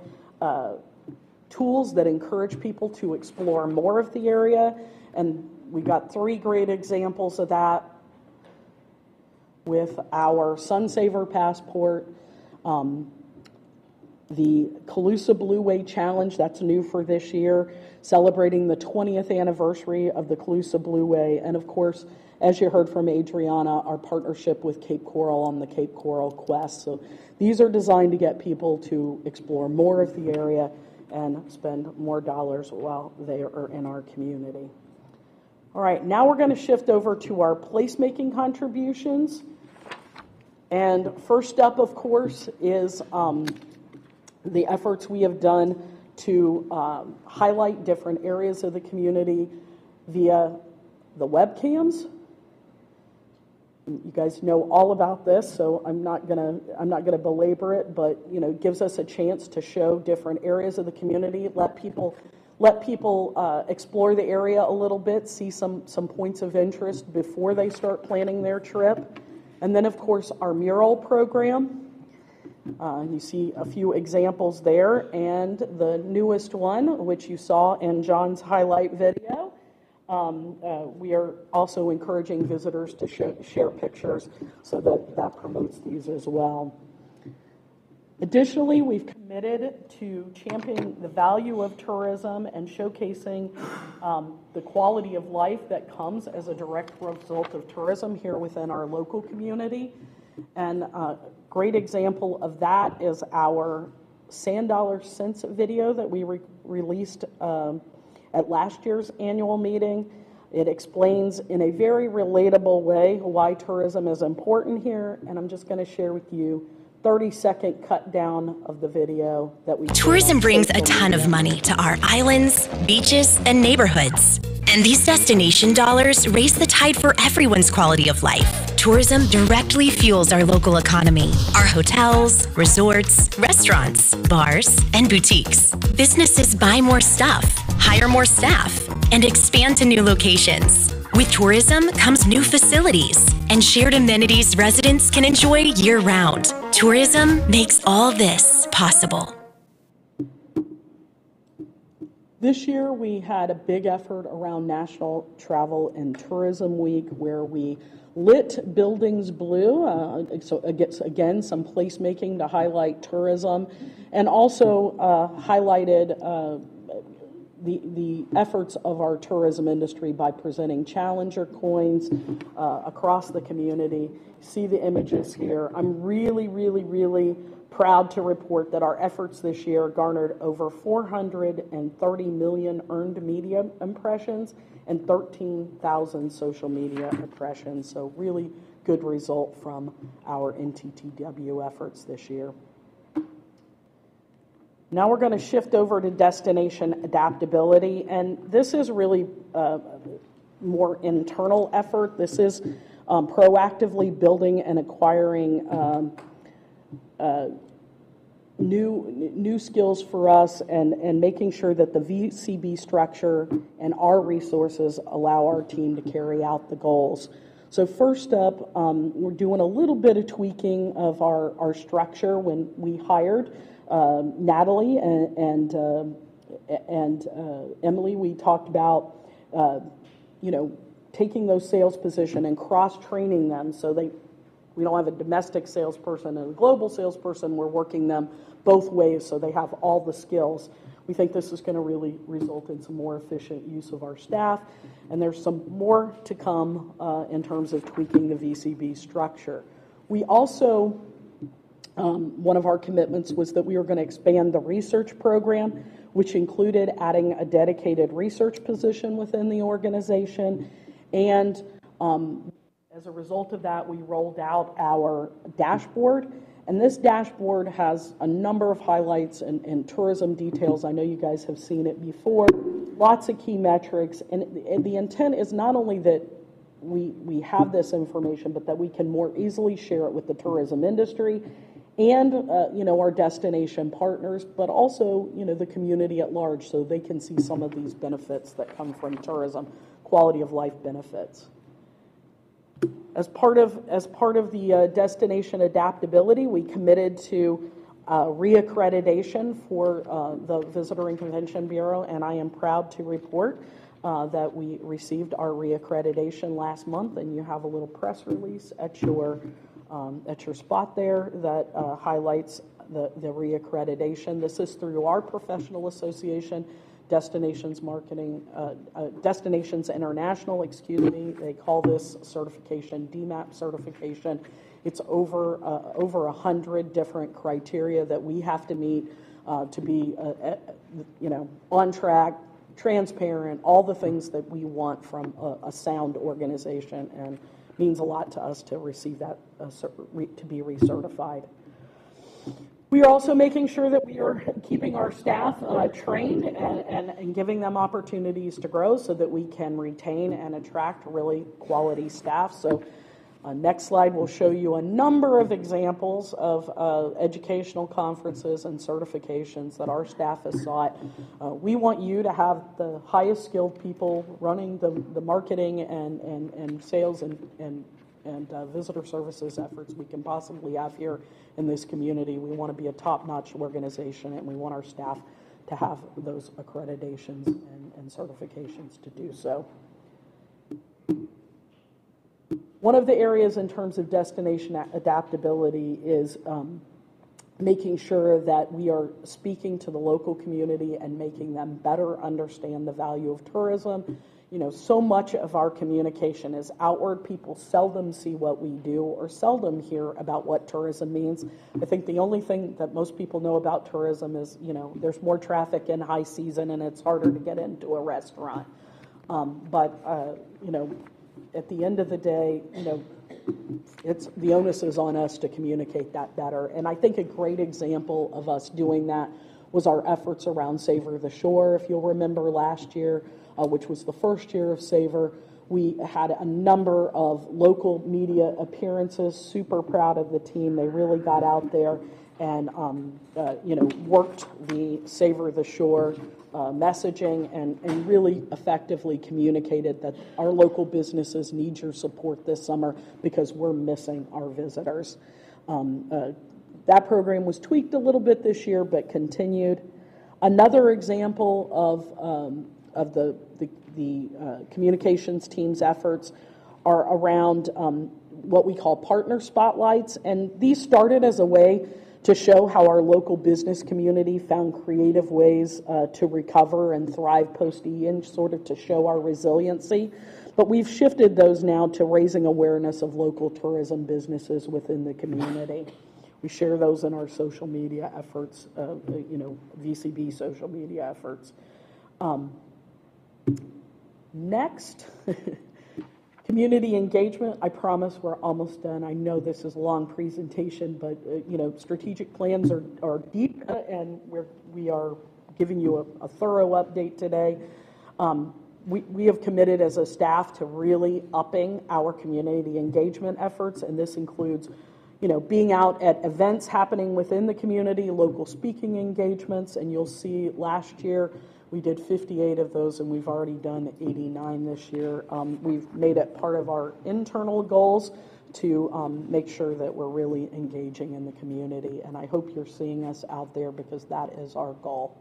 tools that encourage people to explore more of the area. And we got 3 great examples of that with our Sun Saver Passport, the Calusa Blue Way Challenge, that's new for this year, celebrating the 20th anniversary of the Calusa Blue Way, and of course, as you heard from Adriana, our partnership with Cape Coral on the Cape Coral Quest. So these are designed to get people to explore more of the area and spend more dollars while they are in our community. All right, now we're going to shift over to our placemaking contributions. And first up, of course, is the efforts we have done to highlight different areas of the community via the webcams. You guys know all about this, so I'm not gonna belabor it, but it gives us a chance to show different areas of the community, let people explore the area a little bit, see some points of interest before they start planning their trip. And then, of course, our mural program. You see a few examples there, and the newest one, which you saw in John's highlight video. We are also encouraging visitors to share pictures so that promotes these as well. Additionally, we've committed to championing the value of tourism and showcasing the quality of life that comes as a direct result of tourism here within our local community. And a great example of that is our Sand Dollar Cents video that we released at last year's annual meeting. It explains in a very relatable way why tourism is important here, and I'm just going to share with you 30-second cut down of the video that we. Tourism brings a ton of money to our islands, beaches, and neighborhoods. And these destination dollars raise the tide for everyone's quality of life. Tourism directly fuels our local economy. Our hotels, resorts, restaurants, bars, and boutiques. Businesses buy more stuff, hire more staff, and expand to new locations. With tourism comes new facilities and shared amenities residents can enjoy year-round. Tourism makes all this possible. This year, we had a big effort around National Travel and Tourism Week where we lit buildings blue, so again, some placemaking to highlight tourism, and also highlighted the efforts of our tourism industry by presenting Challenger coins across the community. See the images here. I'm really, really, really proud to report that our efforts this year garnered over 430 million earned media impressions and 13,000 social media impressions. So really good result from our NTTW efforts this year. Now we're going to shift over to destination adaptability, and this is really more internal effort. This is proactively building and acquiring new skills for us and making sure that the VCB structure and our resources allow our team to carry out the goals. So first up, we're doing a little bit of tweaking of our structure. When we hired Natalie and Emily, we talked about taking those sales positions and cross-training them so we don't have a domestic salesperson and a global salesperson. We're working them both ways so they have all the skills. We think this is going to really result in some more efficient use of our staff, and there's some more to come in terms of tweaking the VCB structure. We also, one of our commitments was that we were going to expand the research program, which included adding a dedicated research position within the organization. And as a result of that, we rolled out our dashboard. And this dashboard has a number of highlights and tourism details. I know you guys have seen it before. Lots of key metrics. And the intent is not only that we have this information, but that we can more easily share it with the tourism industry and our destination partners, but also the community at large, so they can see some of these benefits that come from tourism, quality of life benefits. As part of the destination adaptability, we committed to reaccreditation for the Visitor and Convention Bureau, and I am proud to report that we received our reaccreditation last month, and you have a little press release at your spot there that highlights the reaccreditation. This is through our professional association, Destinations International, excuse me. They call this certification DMAP certification. It's over 100 different criteria that we have to meet to be, on track, transparent, all the things that we want from a sound organization, and means a lot to us to receive that, to be recertified. We are also making sure that we are keeping our staff trained and giving them opportunities to grow so that we can retain and attract really quality staff. So next slide will show you a number of examples of educational conferences and certifications that our staff has sought. We want you to have the highest skilled people running the marketing and sales and visitor services efforts we can possibly have here in this community. We want to be a top-notch organization, and we want our staff to have those accreditations and certifications to do so. One of the areas in terms of destination adaptability is making sure that we are speaking to the local community and making them better understand the value of tourism. So much of our communication is outward. People seldom see what we do or seldom hear about what tourism means. I think the only thing that most people know about tourism is, there's more traffic in high season and it's harder to get into a restaurant. At the end of the day, it's the onus is on us to communicate that better. And I think a great example of us doing that was our efforts around Savor the Shore. If you'll remember last year, which was the first year of Savor, we had a number of local media appearances. Super proud of the team. They really got out there and worked the Savor the Shore messaging and really effectively communicated that our local businesses need your support this summer because we're missing our visitors. That program was tweaked a little bit this year, but continued. Another example of the communications team's efforts are around what we call partner spotlights, and these started as a way to show how our local business community found creative ways to recover and thrive post-Ian, sort of to show our resiliency. But we've shifted those now to raising awareness of local tourism businesses within the community. We share those in our social media efforts, VCB social media efforts. Next, community engagement. I promise we're almost done. I know this is a long presentation, but strategic plans are deep, and we are giving you a thorough update today. We have committed as a staff to really upping our community engagement efforts, and this includes being out at events happening within the community, local speaking engagements, and you'll see last year we did 58 of those, and we've already done 89 this year. We've made it part of our internal goals to make sure that we're really engaging in the community, and I hope you're seeing us out there because that is our goal.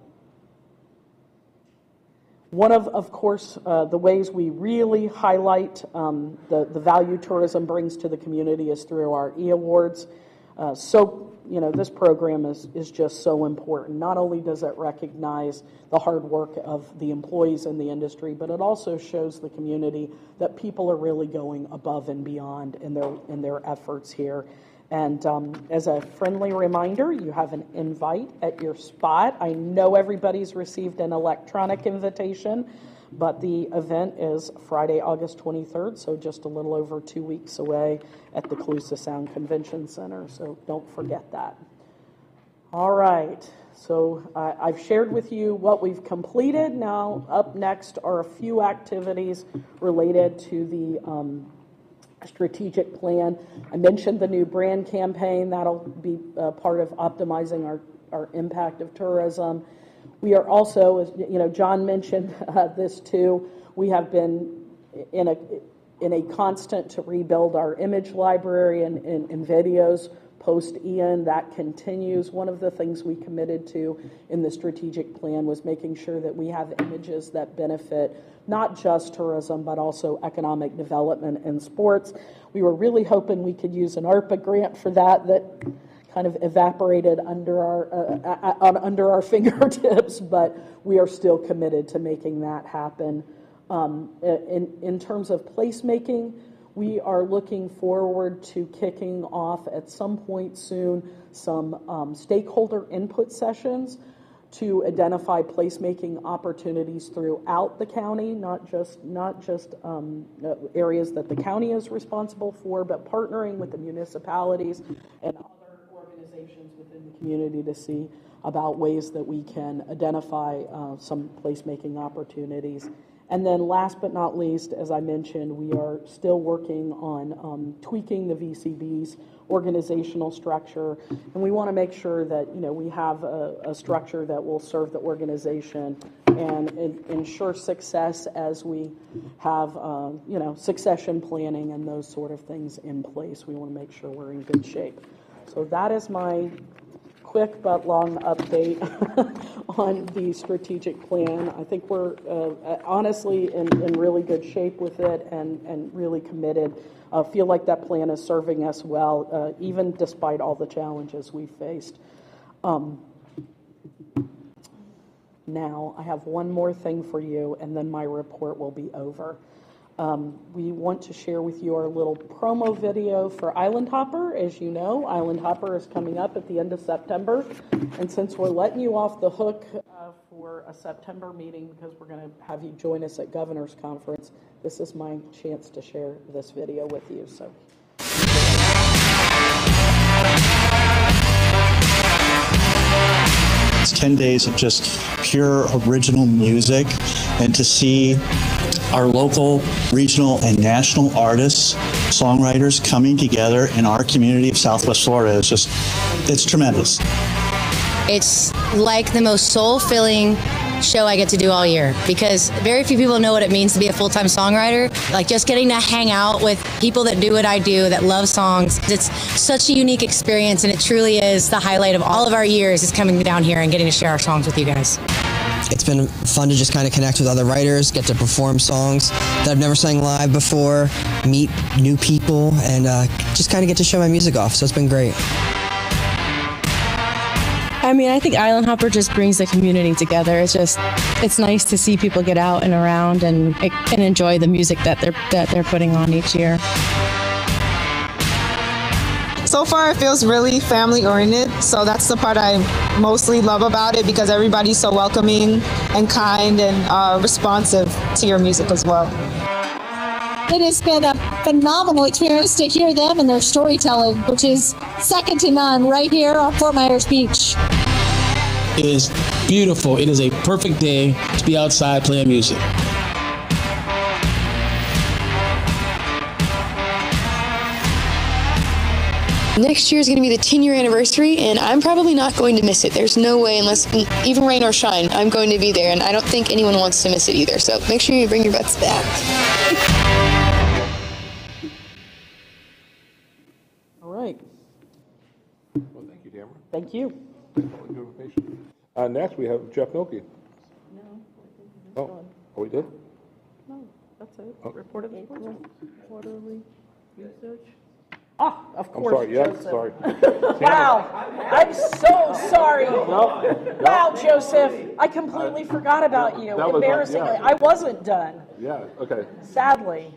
One of course, the ways we really highlight the value tourism brings to the community is through our e-awards. This program is just so important. Not only does it recognize the hard work of the employees in the industry, but it also shows the community that people are really going above and beyond in their efforts here. And as a friendly reminder, you have an invite at your spot. I know everybody's received an electronic invitation, but the event is Friday, August 23rd, so just a little over 2 weeks away at the Calusa Sound Convention Center, so don't forget that. All right, so I've shared with you what we've completed. Now, up next are a few activities related to the strategic plan. I mentioned the new brand campaign. That'll be part of optimizing our impact of tourism. We are also, as John mentioned this too, we have been in a constant to rebuild our image library and videos post-Ian. That continues. One of the things we committed to in the strategic plan was making sure that we have images that benefit not just tourism, but also economic development and sports. We were really hoping we could use an ARPA grant for that kind of evaporated under our fingertips, but we are still committed to making that happen. In terms of placemaking, we are looking forward to kicking off at some point soon some stakeholder input sessions to identify placemaking opportunities throughout the county, not just areas that the county is responsible for, but partnering with the municipalities and other organizations within the community to see about ways that we can identify some placemaking opportunities. And then last but not least, as I mentioned, we are still working on tweaking the VCB's organizational structure, and we want to make sure that we have a structure that will serve the organization and ensure success as we have succession planning and those sort of things in place. We want to make sure we're in good shape. So that is my quick but long update on the strategic plan. I think we're honestly in really good shape with it and really committed. Feel like that plan is serving us well, even despite all the challenges we faced. Now, I have one more thing for you, and then my report will be over. We want to share with you our little promo video for Island Hopper. As you know, Island Hopper is coming up at the end of September, and since we're letting you off the hook for a September meeting because we're going to have you join us at Governor's Conference, this is my chance to share this video with you. So. It's 10 days of just pure original music, and to see our local, regional, and national artists, songwriters coming together in our community of Southwest Florida is it's tremendous. It's like the most soul-filling show I get to do all year, because very few people know what it means to be a full-time songwriter. Like, just getting to hang out with people that do what I do, that love songs. It's such a unique experience, and it truly is the highlight of all of our years, is coming down here and getting to share our songs with you guys. It's been fun to just kind of connect with other writers, get to perform songs that I've never sang live before, meet new people, and just kind of get to show my music off. So it's been great. I mean, I think Island Hopper just brings the community together. It's nice to see people get out and around and enjoy the music that they're putting on each year. So far, it feels really family-oriented, so that's the part I mostly love about it, because everybody's so welcoming and kind and responsive to your music as well. It has been a phenomenal experience to hear them and their storytelling, which is second to none right here on Fort Myers Beach. It is beautiful. It is a perfect day to be outside playing music. Next year is going to be the 10-year anniversary, and I'm probably not going to miss it. There's no way, unless even rain or shine, I'm going to be there, and I don't think anyone wants to miss it either. So make sure you bring your butts back. All right. Well, thank you, Tamara. Thank you. Next, we have Jeff Milkey. No. Oh, we did? No, that's it. Oh. Report of the quarterly research. Ah, of I'm course, sorry, yeah, Joseph. sorry. Wow, I'm so sorry. Wow, Joseph, I completely forgot about you. That was Embarrassingly, yeah. I wasn't done. Yeah, okay. Sadly,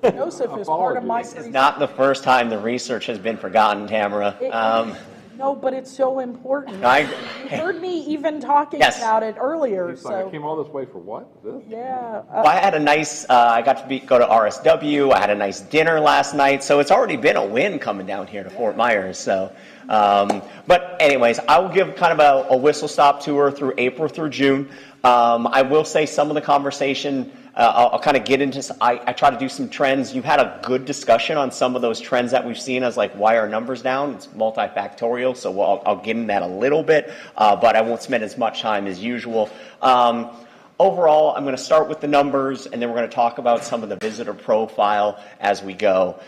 Joseph is part of my. This is not the first time the research has been forgotten, Tamara. No, but it's so important. You heard me even talking Yes. about it earlier. He's like, I So came all this way for what? This? yeah. Well, I had a nice, I got to go to RSW. I had a nice dinner last night. So it's already been a win coming down here to Fort Myers. So, but anyways, I will give kind of a whistle-stop tour through April through June. I will say some of the conversation, I'll kind of get into, I try to do some trends. You had a good discussion on some of those trends that we've seen as like, why are numbers down? It's multifactorial, so I'll get in that a little bit, but I won't spend as much time as usual. Overall, I'm going to start with the numbers, and then we're going to talk about some of the visitor profile as we go.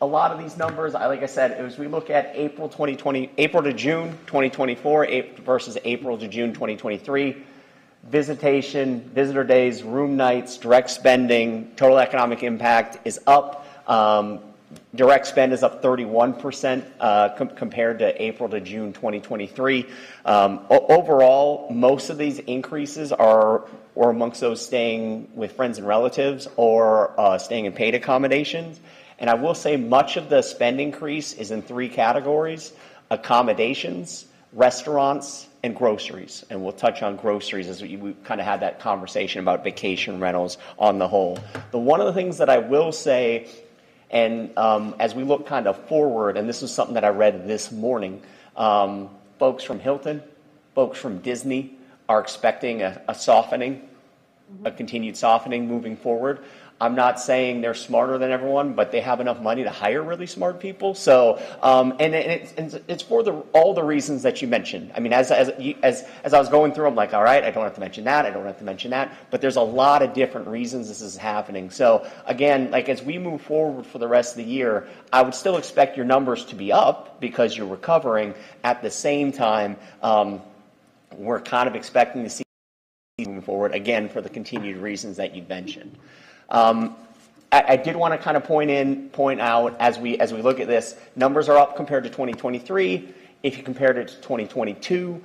a lot of these numbers, like I said, as we look at April to June 2024 versus April to June 2023, visitation, visitor days, room nights, direct spending, total economic impact is up. Direct spend is up 31% compared to April to June 2023. Overall, most of these increases are amongst those staying with friends and relatives or staying in paid accommodations. And I will say much of the spend increase is in three categories: accommodations, restaurants, and groceries. And we'll touch on groceries as we kind of had that conversation about vacation rentals on the whole. One of the things that I will say, and as we look kind of forward, and this is something that I read this morning, folks from Hilton, folks from Disney are expecting a softening, a continued softening moving forward. I'm not saying they're smarter than everyone, but they have enough money to hire really smart people. So, and it's for all the reasons that you mentioned. I mean, as I was going through, I'm like, all right, I don't have to mention that, I don't have to mention that, but there's a lot of different reasons this is happening. So again, like as we move forward for the rest of the year, I would still expect your numbers to be up because you're recovering. At the same time, we're kind of expecting to see moving forward, again, for the continued reasons that you mentioned. I did want to kind of point out as we look at this, numbers are up compared to 2023. If you compared it to 2022,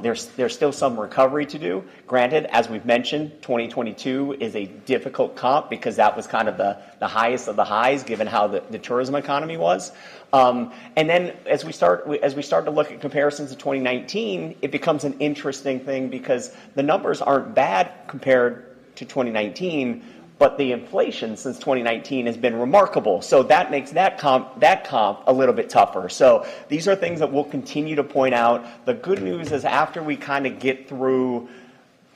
there's still some recovery to do. Granted, as we've mentioned, 2022 is a difficult comp because that was kind of the highest of the highs given how the tourism economy was. And then as we start to look at comparisons to 2019, it becomes an interesting thing because the numbers aren't bad compared to 2019. But the inflation since 2019 has been remarkable. So that makes that comp a little bit tougher. So these are things that we'll continue to point out. The good news is after we kind of get through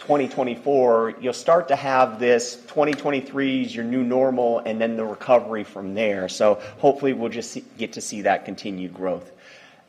2024, you'll start to have this 2023 is your new normal and then the recovery from there. So hopefully we'll just get to see that continued growth.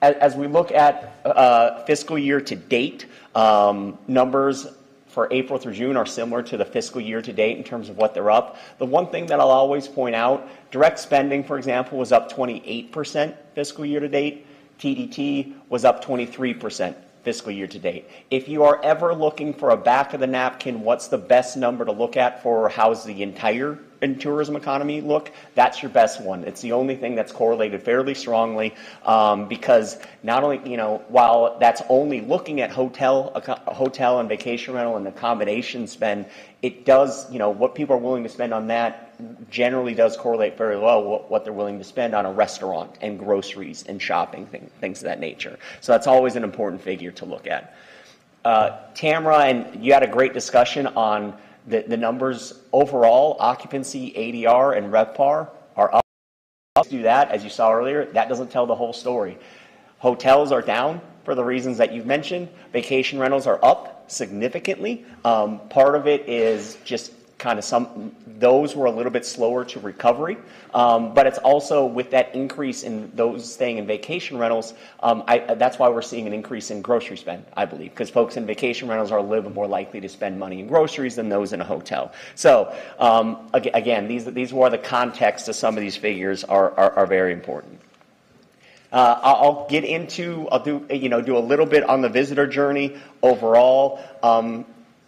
As we look at fiscal year to date, numbers for April through June are similar to the fiscal year to date in terms of what they're up. The one thing that I'll always point out, direct spending, for example, was up 28% fiscal year to date. TDT was up 23% fiscal year to date. If you are ever looking for a back of the napkin, what's the best number to look at for how's the entire tourism economy look, that's your best one. It's the only thing that's correlated fairly strongly because not only, while that's only looking at hotel and vacation rental and accommodation spend, it does, what people are willing to spend on that generally does correlate very well what they're willing to spend on a restaurant and groceries and shopping, things of that nature. So that's always an important figure to look at. Tamara, and you had a great discussion on the numbers overall, occupancy, ADR, and RevPAR are up. Let's do that, as you saw earlier. That doesn't tell the whole story. Hotels are down for the reasons that you've mentioned. Vacation rentals are up significantly. Part of it is just kind of those were a little bit slower to recovery, but it's also with that increase in those staying in vacation rentals, that's why we're seeing an increase in grocery spend, I believe, because folks in vacation rentals are a little bit more likely to spend money in groceries than those in a hotel. So again, these were the context of some of these figures are very important. I'll do a little bit on the visitor journey overall.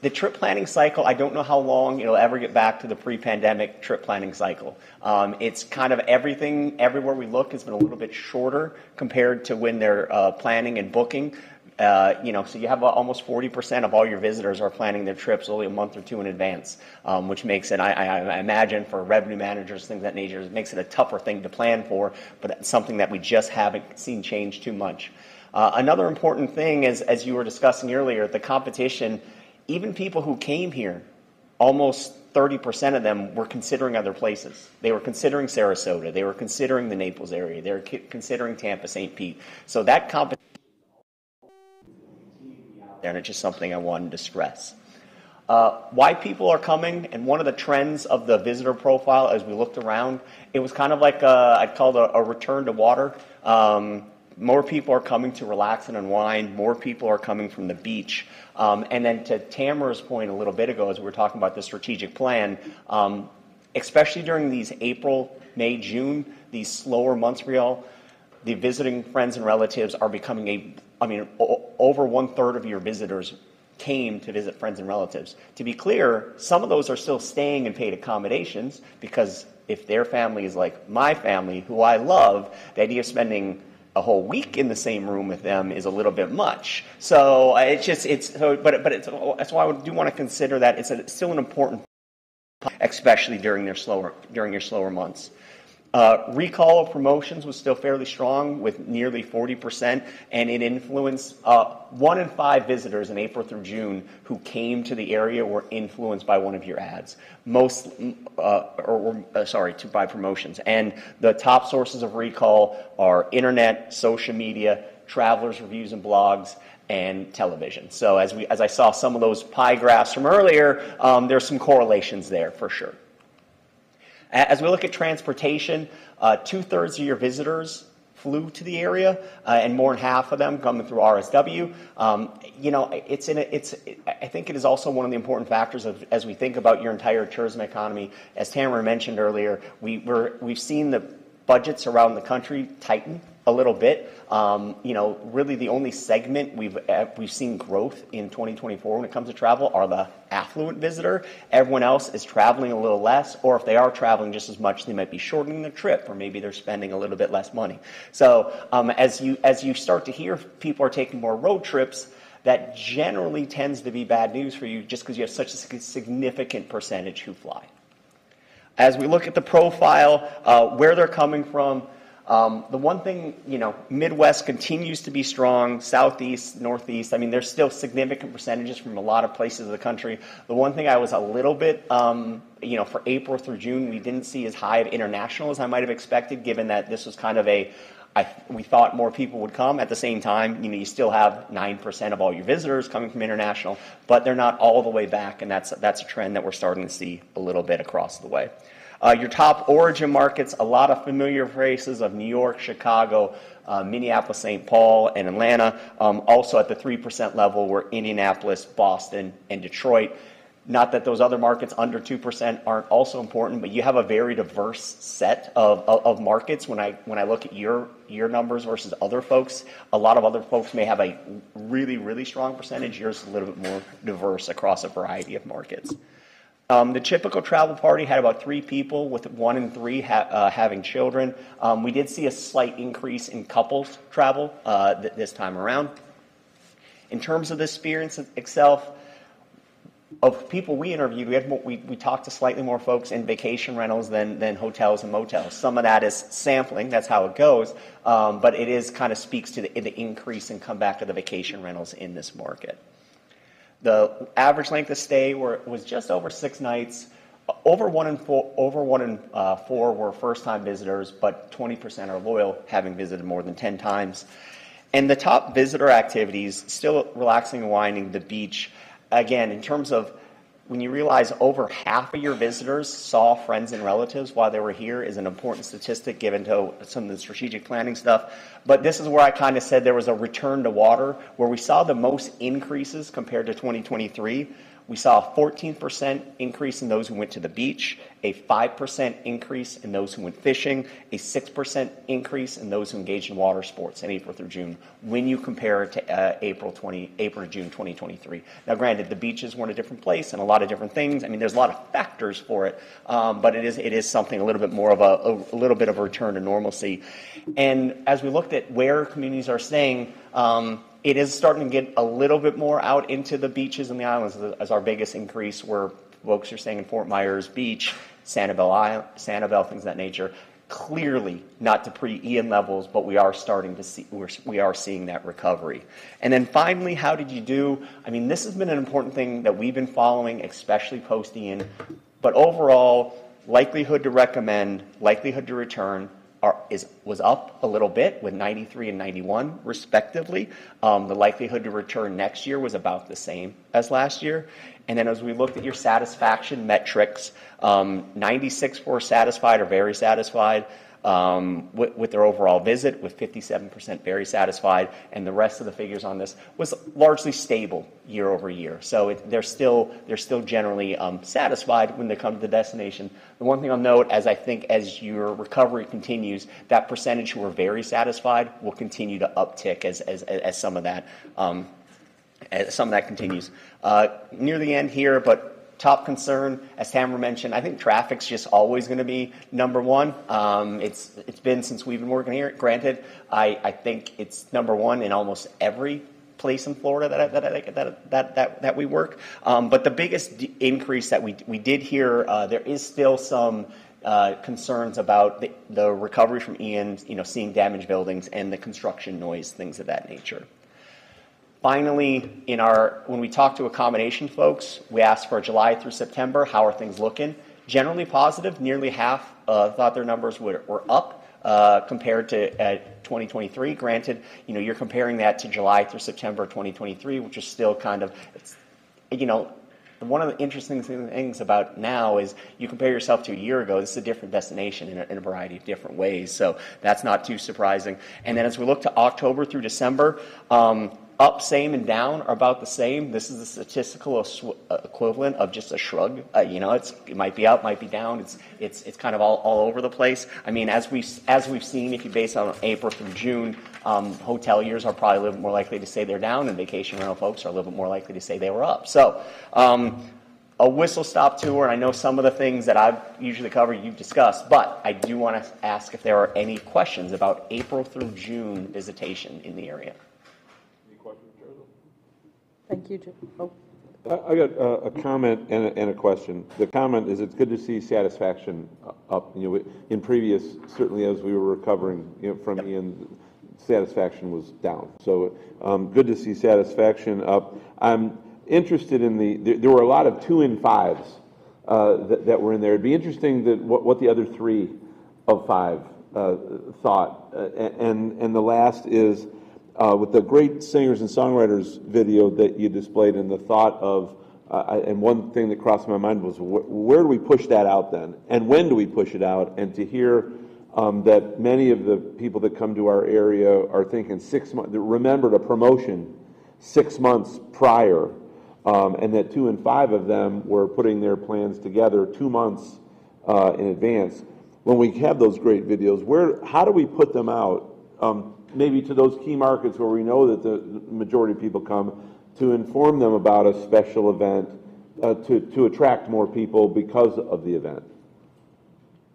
The trip planning cycle, I don't know how long it'll ever get back to the pre-pandemic trip planning cycle. It's kind of everything, everywhere we look, has been a little bit shorter compared to when they're planning and booking. So you have almost 40% of all your visitors are planning their trips only a month or two in advance, which makes it, I imagine, for revenue managers, things of that nature, it makes it a tougher thing to plan for, but it's something that we just haven't seen change too much. Another important thing is, as you were discussing earlier, the competition. Even people who came here, almost 30% of them were considering other places. They were considering Sarasota. They were considering the Naples area. They were considering Tampa, St. Pete. So that competition there, and it's just something I wanted to stress. Why people are coming, and one of the trends of the visitor profile as we looked around, it was kind of like I'd call it a return to water. More people are coming to relax and unwind. More people are coming from the beach. And then to Tamara's point a little bit ago, as we were talking about the strategic plan, especially during these April, May, June, these slower months for y'all, the visiting friends and relatives are becoming over 1/3 of your visitors came to visit friends and relatives. To be clear, some of those are still staying in paid accommodations because if their family is like my family, who I love, the idea of spending a whole week in the same room with them is a little bit much. So that's why I do want to consider that it's still an important, especially during your slower months. Recall of promotions was still fairly strong with nearly 40%, and it influenced 1 in 5 visitors in April through June who came to the area were influenced by one of your ads. By promotions. And the top sources of recall are internet, social media, travelers' reviews and blogs, and television. So as I saw some of those pie graphs from earlier, there's some correlations there for sure. As we look at transportation, 2/3 of your visitors flew to the area, and more than half of them coming through RSW. I think it is also one of the important factors as we think about your entire tourism economy. As Tamara mentioned earlier, we've seen the budgets around the country tighten a little bit. Really the only segment we've seen growth in 2024 when it comes to travel are the affluent visitor. Everyone else is traveling a little less, or if they are traveling just as much, they might be shortening their trip, or maybe they're spending a little bit less money. So as you start to hear people are taking more road trips, that generally tends to be bad news for you just because you have such a significant percentage who fly. As we look at the profile, where they're coming from, the one thing, Midwest continues to be strong, Southeast, Northeast. I mean, there's still significant percentages from a lot of places of the country. The one thing I was a little bit, for April through June, we didn't see as high of international as I might have expected, given that this was kind of we thought more people would come. At the same time, you still have 9% of all your visitors coming from international, but they're not all the way back, and that's a trend that we're starting to see a little bit across the way. Your top origin markets, a lot of familiar faces of New York, Chicago, Minneapolis, St. Paul, and Atlanta. Also at the 3% level were Indianapolis, Boston, and Detroit. Not that those other markets under 2% aren't also important, but you have a very diverse set of markets. When I look at your numbers versus other folks, a lot of other folks may have a really, really strong percentage. Yours is a little bit more diverse across a variety of markets. The typical travel party had about 3 people, with 1 in 3 having children. We did see a slight increase in couples travel this time around. In terms of the experience itself, of people we interviewed, we talked to slightly more folks in vacation rentals than hotels and motels. Some of that is sampling, that's how it goes, but it is kind of speaks to the increase in comeback of the vacation rentals in this market. The average length of stay was just over 6 nights. Over one in four were first-time visitors, but 20% are loyal, having visited more than 10 times. And the top visitor activities, still relaxing and winding, the beach. Again, in terms of when you realize over half of your visitors saw friends and relatives while they were here, is an important statistic given to some of the strategic planning stuff. But this is where I kind of said there was a return to water, where we saw the most increases compared to 2023. We saw a 14% increase in those who went to the beach, a 5% increase in those who went fishing, a 6% increase in those who engaged in water sports in April through June, when you compare it to April to June 2023. Now, granted, the beaches were in a different place and a lot of different things. I mean, there's a lot of factors for it, but it is something a little bit more of a little bit of a return to normalcy. And as we looked at where communities are staying, it is starting to get a little bit more out into the beaches and the islands, as our biggest increase where folks are staying in Fort Myers Beach, Sanibel, things of that nature. Clearly not to pre-Ian levels, but we are starting to see, we are seeing that recovery. And then finally, how did you do? I mean, this has been an important thing that we've been following, especially post-Ian. But overall, likelihood to recommend, likelihood to return, was up a little bit with 93 and 91 respectively. The likelihood to return next year was about the same as last year. And then as we looked at your satisfaction metrics, 96 were satisfied or very satisfied. with their overall visit, with 57% very satisfied, and the rest of the figures on this was largely stable year over year. So they're still generally satisfied when they come to the destination. The one thing I'll note, as your recovery continues, that percentage who are very satisfied will continue to uptick as some of that continues. Near the end here, but top concern, as Tamara mentioned, I think traffic's just always going to be number one. It's been since we've been working here. Granted, I think it's number one in almost every place in Florida that we work. But the biggest increase that we did hear, there is still some concerns about the recovery from Ian, seeing damaged buildings and the construction noise, things of that nature. Finally, when we talk to accommodation folks, we asked for July through September, how are things looking? Generally positive. Nearly half thought their numbers were up compared to 2023. Granted, you're comparing that to July through September 2023, which is still kind of, one of the interesting things about now is you compare yourself to a year ago, this is a different destination in a variety of different ways. So that's not too surprising. And then as we look to October through December, up, same, and down are about the same. This is the statistical equivalent of just a shrug. It might be up, might be down. It's kind of all over the place. I mean, as we've seen, if you base it on April through June, hoteliers are probably a little bit more likely to say they're down, and vacation rental folks are a little bit more likely to say they were up. So, a whistle-stop tour, and I know some of the things that I've usually covered you've discussed, but I do want to ask if there are any questions about April through June visitation in the area. Thank you, Jim. Oh. I got a comment and a question. The comment is it's good to see satisfaction up. In previous, certainly as we were recovering from Ian, satisfaction was down. So good to see satisfaction up. I'm interested in there were a lot of 2 and 5s that were in there. It'd be interesting what the other 3 of 5 thought. And the last is, with the great singers and songwriters video that you displayed, and the thought of, and one thing that crossed my mind was, where do we push that out then? And when do we push it out? And to hear that many of the people that come to our area are thinking 6 months, remembered a promotion 6 months prior, and that 2 and 5 of them were putting their plans together 2 months in advance. When we have those great videos, how do we put them out? Maybe to those key markets where we know that the majority of people come, to inform them about a special event, to attract more people because of the event.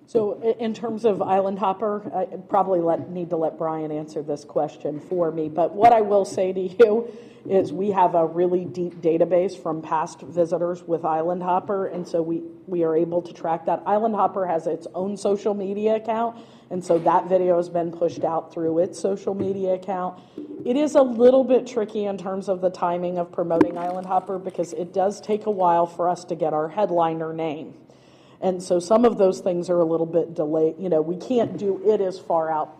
So in terms of Island Hopper, I probably need to let Brian answer this question for me. But what I will say to you is we have a really deep database from past visitors with Island Hopper, and so we are able to track that. Island Hopper has its own social media account, and so that video has been pushed out through its social media account. It is a little bit tricky in terms of the timing of promoting Island Hopper because it does take a while for us to get our headliner name. And so some of those things are a little bit delayed. We can't do it as far out.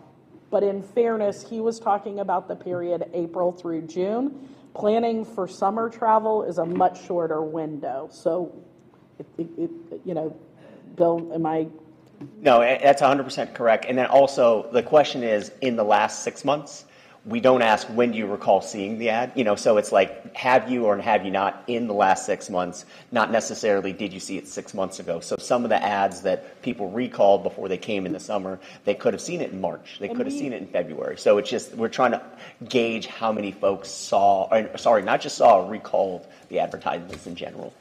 But in fairness, he was talking about the period April through June. Planning for summer travel is a much shorter window. So, Bill, am I? No, that's 100% correct. And then also the question is, in the last 6 months, we don't ask when do you recall seeing the ad. So it's like, have you or have you not in the last 6 months, not necessarily did you see it 6 months ago. So some of the ads that people recalled before they came in the summer, they could have seen it in March. They could have seen it in February. So it's just, we're trying to gauge how many folks not just saw, recalled the advertisements in general.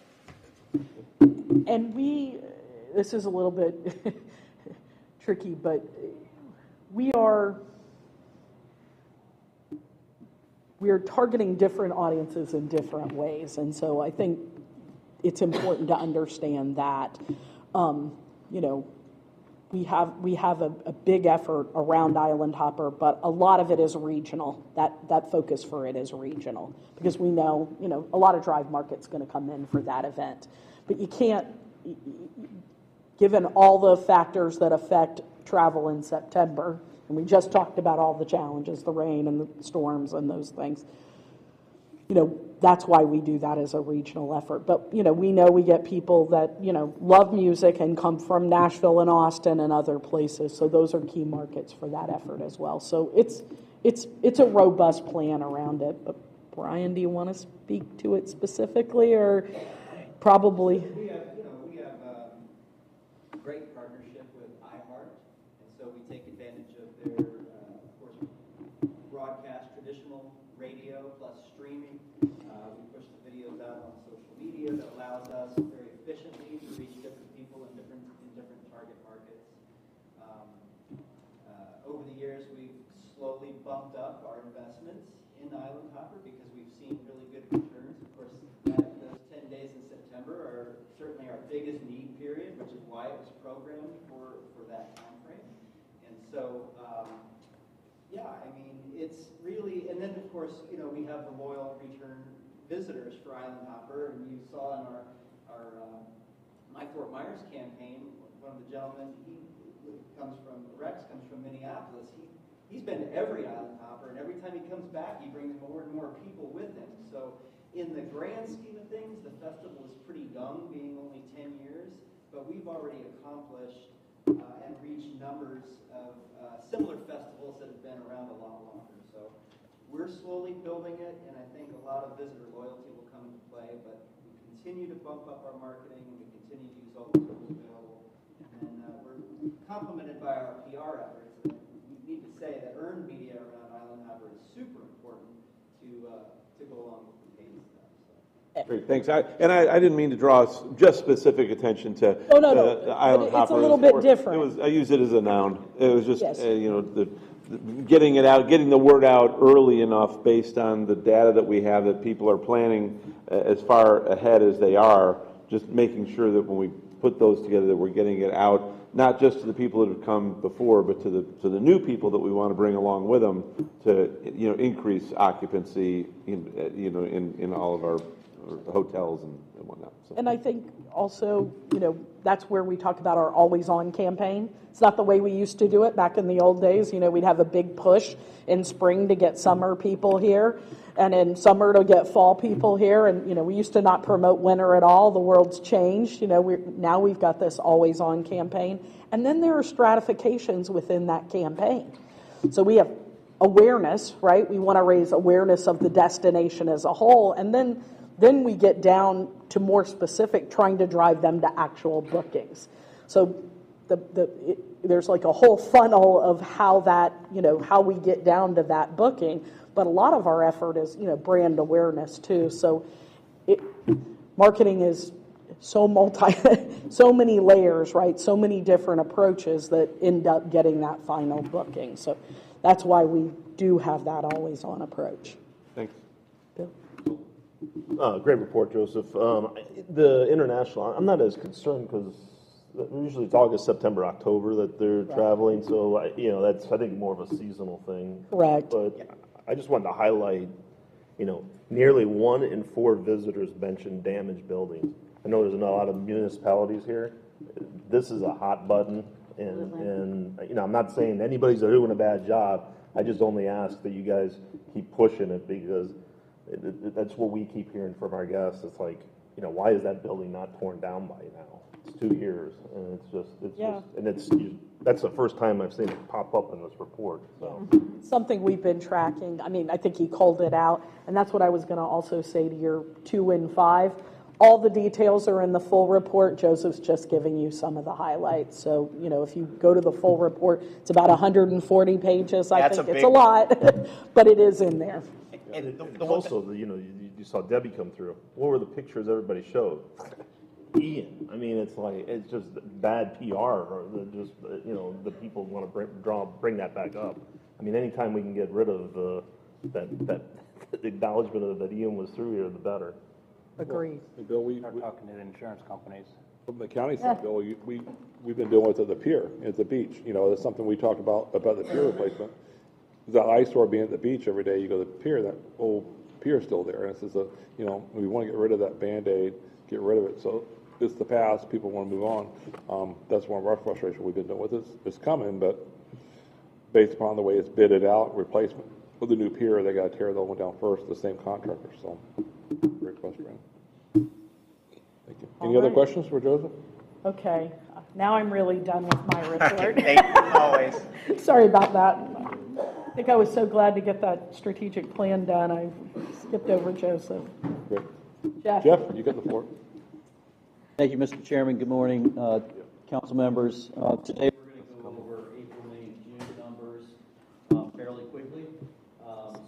And this is a little bit tricky, but we are targeting different audiences in different ways. And so I think it's important to understand that, we have a big effort around Island Hopper, but a lot of it is regional. That focus for it is regional because we know, a lot of drive market's going to come in for that event. But you can't, given all the factors that affect travel in September, and we just talked about all the challenges, the rain and the storms and those things. that's why we do that as a regional effort. But, we know we get people that, love music and come from Nashville and Austin and other places. So those are key markets for that effort as well. So it's a robust plan around it. But Brian, do you want to speak to it specifically, or probably? We have a great partnership with iHeart, and so we take advantage of their, of course, broadcast traditional radio plus streaming. We push the videos out on social media that allows us very efficiently to reach different people in different target markets. Over the years, we've slowly bumped up our investments in Island Hopper because we've seen really good returns. Of course, those 10 days in September are certainly our biggest need period, which is why it was programmed for that time frame. And so, it's really, and then of course, we have the loyal return visitors for Island Hopper, and you saw in our My Fort Myers campaign, one of the gentlemen, Rex comes from Minneapolis. He's been to every Island Hopper, and every time he comes back, he brings more and more people with him. So in the grand scheme of things, the festival is pretty young, being only 10 years, but we've already accomplished and reached numbers of similar festivals that have been around a lot longer. So we're slowly building it, and I think a lot of visitor loyalty will come into play, but we continue to bump up our marketing, and we continue to use all the tools available, and we're complemented by our PR efforts. And we need to say that earned media around Island Hopper is super important to go along with the paid stuff. So. Great, thanks. I didn't mean to draw just specific attention to Island Hopper. It's a little bit different. I use it as a noun. It was just, getting it out, getting the word out early enough based on the data that we have that people are planning as far ahead as they are, just making sure that when we put those together that we're getting it out, not just to the people that have come before, but to the new people that we want to bring along with them to, increase occupancy in all of our hotels and whatnot. So. And I think also, that's where we talk about our always on campaign. It's not the way we used to do it back in the old days. We'd have a big push in spring to get summer people here, and in summer to get fall people here. And, we used to not promote winter at all. The world's changed. Now we've got this always on campaign. And then there are stratifications within that campaign. So we have awareness, right? We want to raise awareness of the destination as a whole. And then we get down to more specific, trying to drive them to actual bookings. So there's like a whole funnel of how that, how we get down to that booking. But a lot of our effort is, brand awareness too. So marketing is so so many layers, right? So many different approaches that end up getting that final booking. So that's why we do have that always on approach. Thanks. Bill? Great report, Joseph. The international, I'm not as concerned because usually it's August, September, October that they're traveling. So, that's, I think, more of a seasonal thing. Correct. But I just wanted to highlight, nearly 1 in 4 visitors mentioned damaged buildings. I know there's not a lot of municipalities here. This is a hot button. And I'm not saying anybody's doing a bad job. I just only ask that you guys keep pushing it because that's what we keep hearing from our guests. It's like, why is that building not torn down by now? It's 2 years, and that's the first time I've seen it pop up in this report. So. Something we've been tracking. I think he called it out, and that's what I was going to also say to your 2 in 5. All the details are in the full report. Joseph's just giving you some of the highlights. So, if you go to the full report, it's about 140 pages. I think it's a lot, but it is in there. And also, you saw Debbie come through. What were the pictures everybody showed? Ian. It's just bad PR, or the people want to bring that back up. Anytime we can get rid of that acknowledgement that Ian was through here, the better. Agreed. Bill, we start talking to the insurance companies. From the county side, Bill, we've been doing it at the pier, at the beach. That's something we talked about the pier replacement. That eyesore being at the beach every day, you go to the pier, that old pier is still there. And it's just we want to get rid of that Band-Aid, get rid of it. So it's the past, people want to move on. That's one of our frustrations we've been dealing with. It's coming, but based upon the way it's bidded out, replacement with the new pier, they gotta tear the old one down first, the same contractor, so, great question, Brandon. Thank you. Any other questions for Joseph? Okay, now I'm really done with my report. Thank you, always. Sorry about that. I think I was so glad to get that strategic plan done, I skipped over Joseph. Great. Jeff? Jeff, you got the floor. Thank you, Mr. Chairman. Good morning, council members. Today we're going to go over April, May, and June numbers fairly quickly.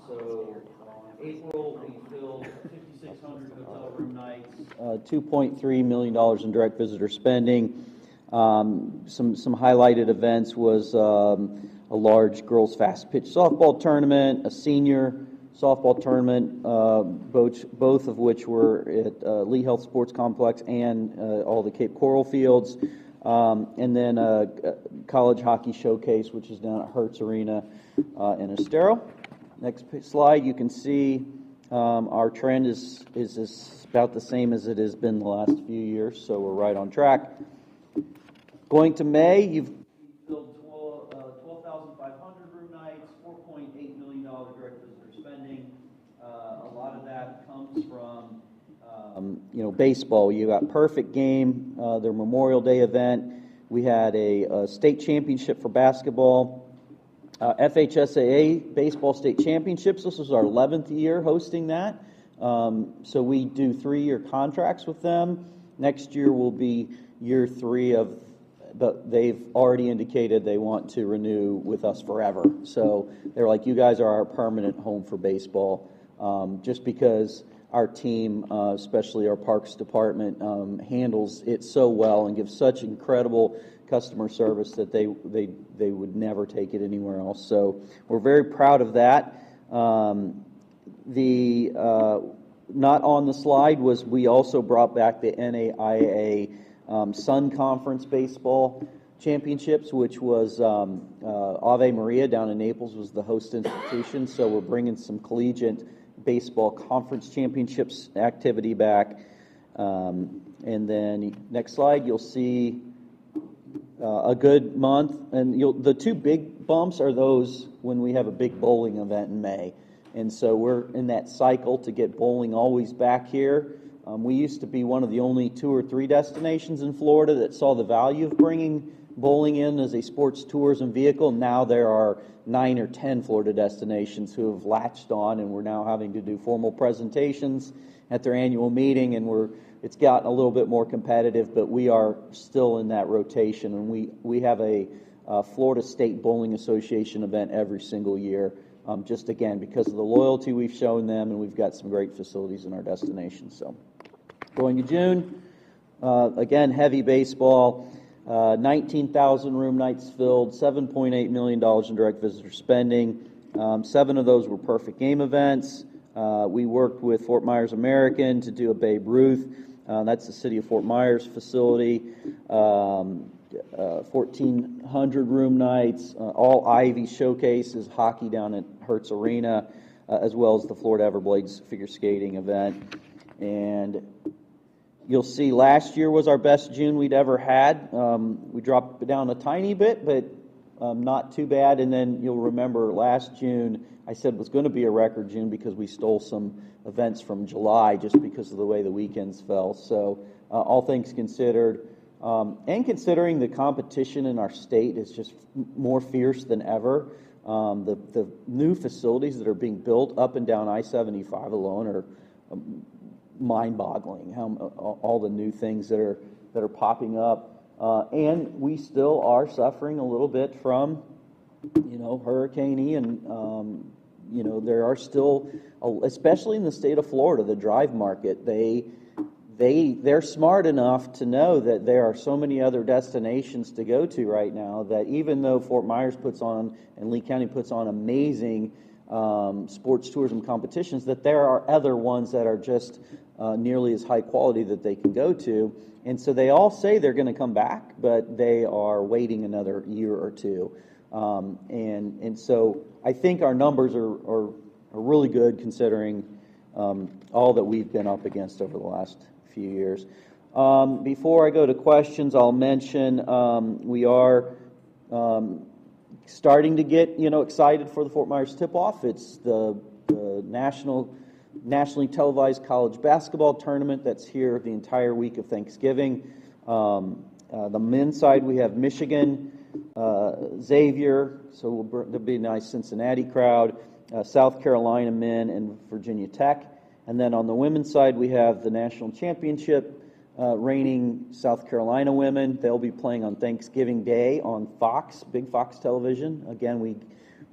So April, we filled 5,600 hotel room nights, $2.3 million in direct visitor spending. Some highlighted events was a large girls fast pitch softball tournament, a senior softball tournament, both of which were at Lee Health Sports Complex and all the Cape Coral fields, and then a college hockey showcase, which is down at Hertz Arena in Estero. Next slide, you can see our trend is about the same as it has been the last few years, so we're right on track. Going to May, you've filled 12,500 room nights, $4.8 million direct visitor spending. A lot of that comes from baseball. You got Perfect Game, their Memorial Day event. We had a state championship for basketball. FHSAA Baseball State Championships. This was our 11th year hosting that. So we do 3-year contracts with them. Next year will be year 3 of, but they've already indicated they want to renew with us forever. So they're like, you guys are our permanent home for baseball. Just because our team, especially our parks department, handles it so well and gives such incredible customer service that they would never take it anywhere else. So we're very proud of that. Not on the slide was we also brought back the NAIA Sun Conference Baseball Championships, which was Ave Maria down in Naples was the host institution. So we're bringing some collegiate baseball conference championships activity back. And then next slide, you'll see a good month. And the 2 big bumps are those when we have a big bowling event in May. And so we're in that cycle to get bowling always back here. We used to be one of the only 2 or 3 destinations in Florida that saw the value of bringing bowling in as a sports tourism vehicle. Now there are 9 or 10 Florida destinations who have latched on, and we're now having to do formal presentations at their annual meeting, and it's gotten a little bit more competitive, but we are still in that rotation, and we have a Florida State Bowling Association event every single year. Just again, because of the loyalty we've shown them, and we've got some great facilities in our destination. So going to June, again, heavy baseball, 19,000 room nights filled, $7.8 million in direct visitor spending. 7 of those were Perfect Game events. We worked with Fort Myers American to do a Babe Ruth. That's the city of Fort Myers facility. 1,400 room nights, all Ivy showcases, hockey down at Hertz Arena, as well as the Florida Everblades figure skating event. And you'll see last year was our best June we'd ever had. We dropped down a tiny bit, but not too bad. And then you'll remember last June, I said was going to be a record June because we stole some events from July just because of the way the weekends fell. So all things considered, and considering the competition in our state is just more fierce than ever, the new facilities that are being built up and down I-75 alone are mind-boggling. How all the new things that are popping up, and we still are suffering a little bit from, Hurricane Ian. There are still, especially in the state of Florida, the drive market. They're smart enough to know that there are so many other destinations to go to right now that even though Fort Myers puts on and Lee County puts on amazing sports tourism competitions, that there are other ones that are just nearly as high quality that they can go to. And so they all say they're going to come back, but they are waiting another year or two. And so I think our numbers are really good considering all that we've been up against over the last few years. Before I go to questions, I'll mention we are starting to get, excited for the Fort Myers tip-off. It's the nationally televised college basketball tournament that's here the entire week of Thanksgiving. The men's side, we have Michigan, Xavier, so there'll be a nice Cincinnati crowd, South Carolina men, and Virginia Tech. And then on the women's side, we have the national championship reigning South Carolina women. They'll be playing on Thanksgiving Day on Fox, Big Fox Television. Again,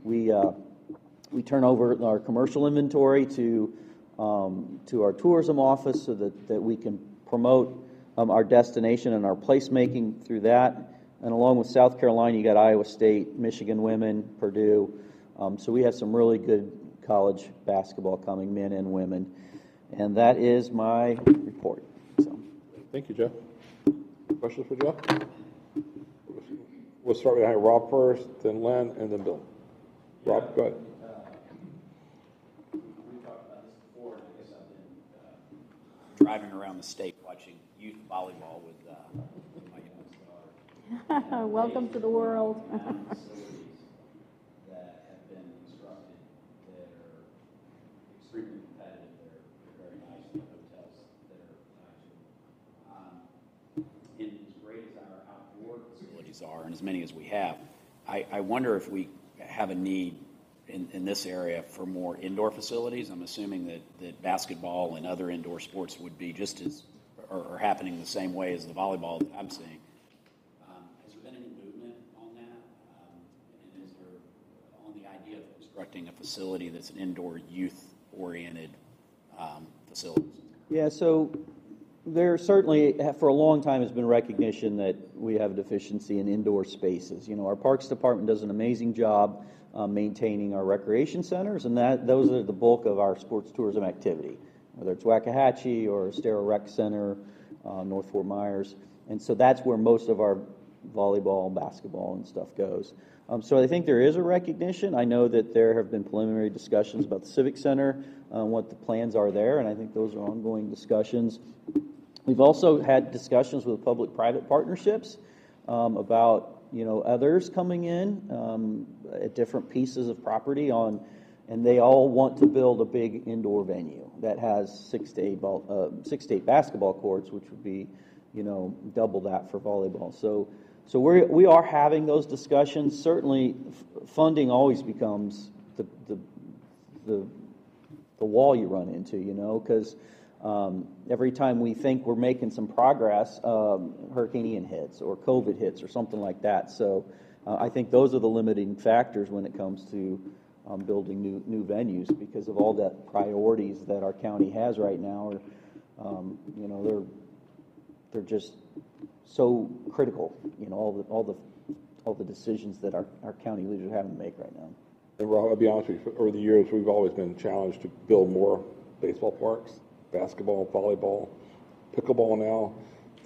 we turn over our commercial inventory to our tourism office so that we can promote our destination and our placemaking through that. And along with South Carolina, you got Iowa State, Michigan women, Purdue. So we have some really good college basketball coming, men and women. And that is my report. So. Thank you, Jeff. Questions for Jeff? We'll start with Rob first, then Len, and then Bill. Rob, go ahead. We talked about this before, and I guess I've been driving around the state watching youth volleyball with my youngest daughter. Welcome to the world. Facilities that have been constructed that are extremely competitive. They're very nice. The hotels that are nice. And as great as our outdoor facilities are, and as many as we have, I wonder if we have a need in this area for more indoor facilities. I'm assuming that basketball and other indoor sports would be just as, or happening the same way as the volleyball that I'm seeing. Has there been any movement on that? And is there, on the idea of constructing a facility that's an indoor youth-oriented facility? Yeah, so there certainly, for a long time, has been recognition that we have a deficiency in indoor spaces. Our Parks Department does an amazing job maintaining our recreation centers, and those are the bulk of our sports tourism activity, whether it's Waxahachie or Estero Rec Center, North Fort Myers. And so that's where most of our volleyball, basketball, and stuff goes. So I think there is a recognition. I know that there have been preliminary discussions about the Civic Center, what the plans are there, and I think those are ongoing discussions. We've also had discussions with public-private partnerships about others coming in at different pieces of property and they all want to build a big indoor venue that has 6 to 8 basketball courts, which would be double that for volleyball. So we are having those discussions. Certainly, funding always becomes the wall you run into, because every time we think we're making some progress, Hurricane Ian hits or COVID hits or something like that. So I think those are the limiting factors when it comes to building new venues, because of all the priorities that our county has right now. They're just so critical. All the decisions that our county leaders are having to make right now. And Rob, I'll be honest with you, over the years, we've always been challenged to build more baseball parks, basketball, volleyball, pickleball now.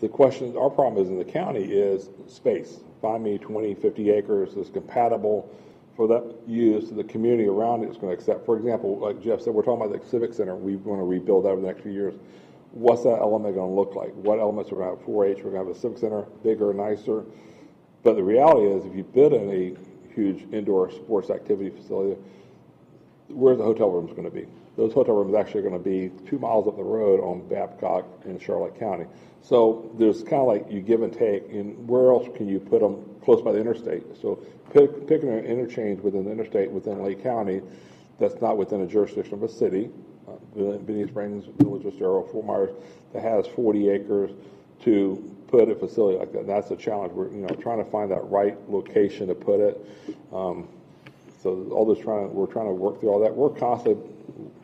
The question, our problem is in the county is space. Find me 20, 50 acres that's compatible for that use to the community around it is going to accept. For example, like Jeff said, we're talking about the Civic Center. We want to rebuild that over the next few years. What's that element going to look like? What elements are going to have 4-H? We're going to have a Civic Center, bigger, nicer. But the reality is, if you build in a huge indoor sports activity facility, where's the hotel rooms going to be? Those hotel rooms actually are going to be 2 miles up the road on Babcock in Charlotte County. So there's kind of like you give and take, and where else can you put them close by the interstate? So picking an interchange within the interstate within Lake County that's not within a jurisdiction of a city, Benny Springs, Village of Estero, Fort Myers, that has 40 acres to put a facility like that. That's a challenge. We're trying to find that right location to put it. So all this we're trying to work through all that. We're constantly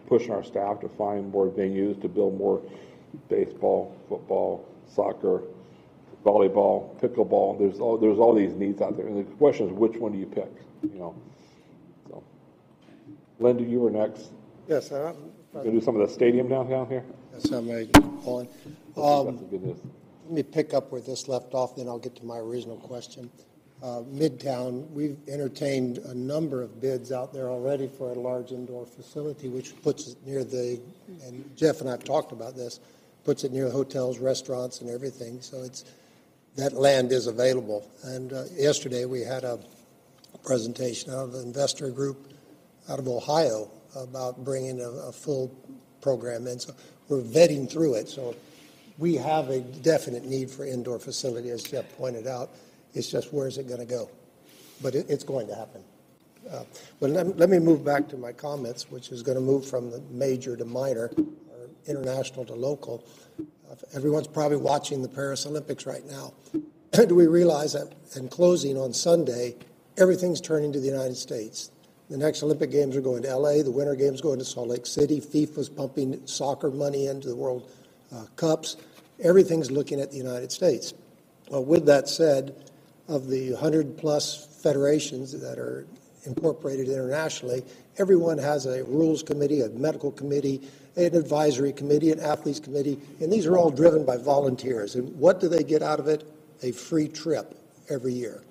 pushing our staff to find more venues to build more baseball, football, soccer, volleyball, pickleball. There's all these needs out there, and the question is, which one do you pick? So, Linda, you were next. Yes, We're going to do some of the stadium downtown here. Yes, I'm ready. On. That's good news. Let me pick up where this left off, then I'll get to my original question. Midtown, we've entertained a number of bids out there already for a large indoor facility, which puts it near and Jeff and I have talked about this, puts it near hotels, restaurants, and everything. So that land is available. And yesterday we had a presentation out of an investor group out of Ohio about bringing a full program in. So we're vetting through it. So we have a definite need for indoor facility, as Jeff pointed out. It's just where's it going to go? But it's going to happen. But let me move back to my comments, which is going to move from the major to minor, or international to local. Everyone's probably watching the Paris Olympics right now. Do we realize that in closing on Sunday, everything's turning to the United States? The next Olympic Games are going to LA, the Winter Games going to Salt Lake City, FIFA's pumping soccer money into the World Cups. Everything's looking at the United States. Well, with that said, of the 100-plus federations that are incorporated internationally, everyone has a rules committee, a medical committee, an advisory committee, an athletes committee, and these are all driven by volunteers. And what do they get out of it? A free trip every year.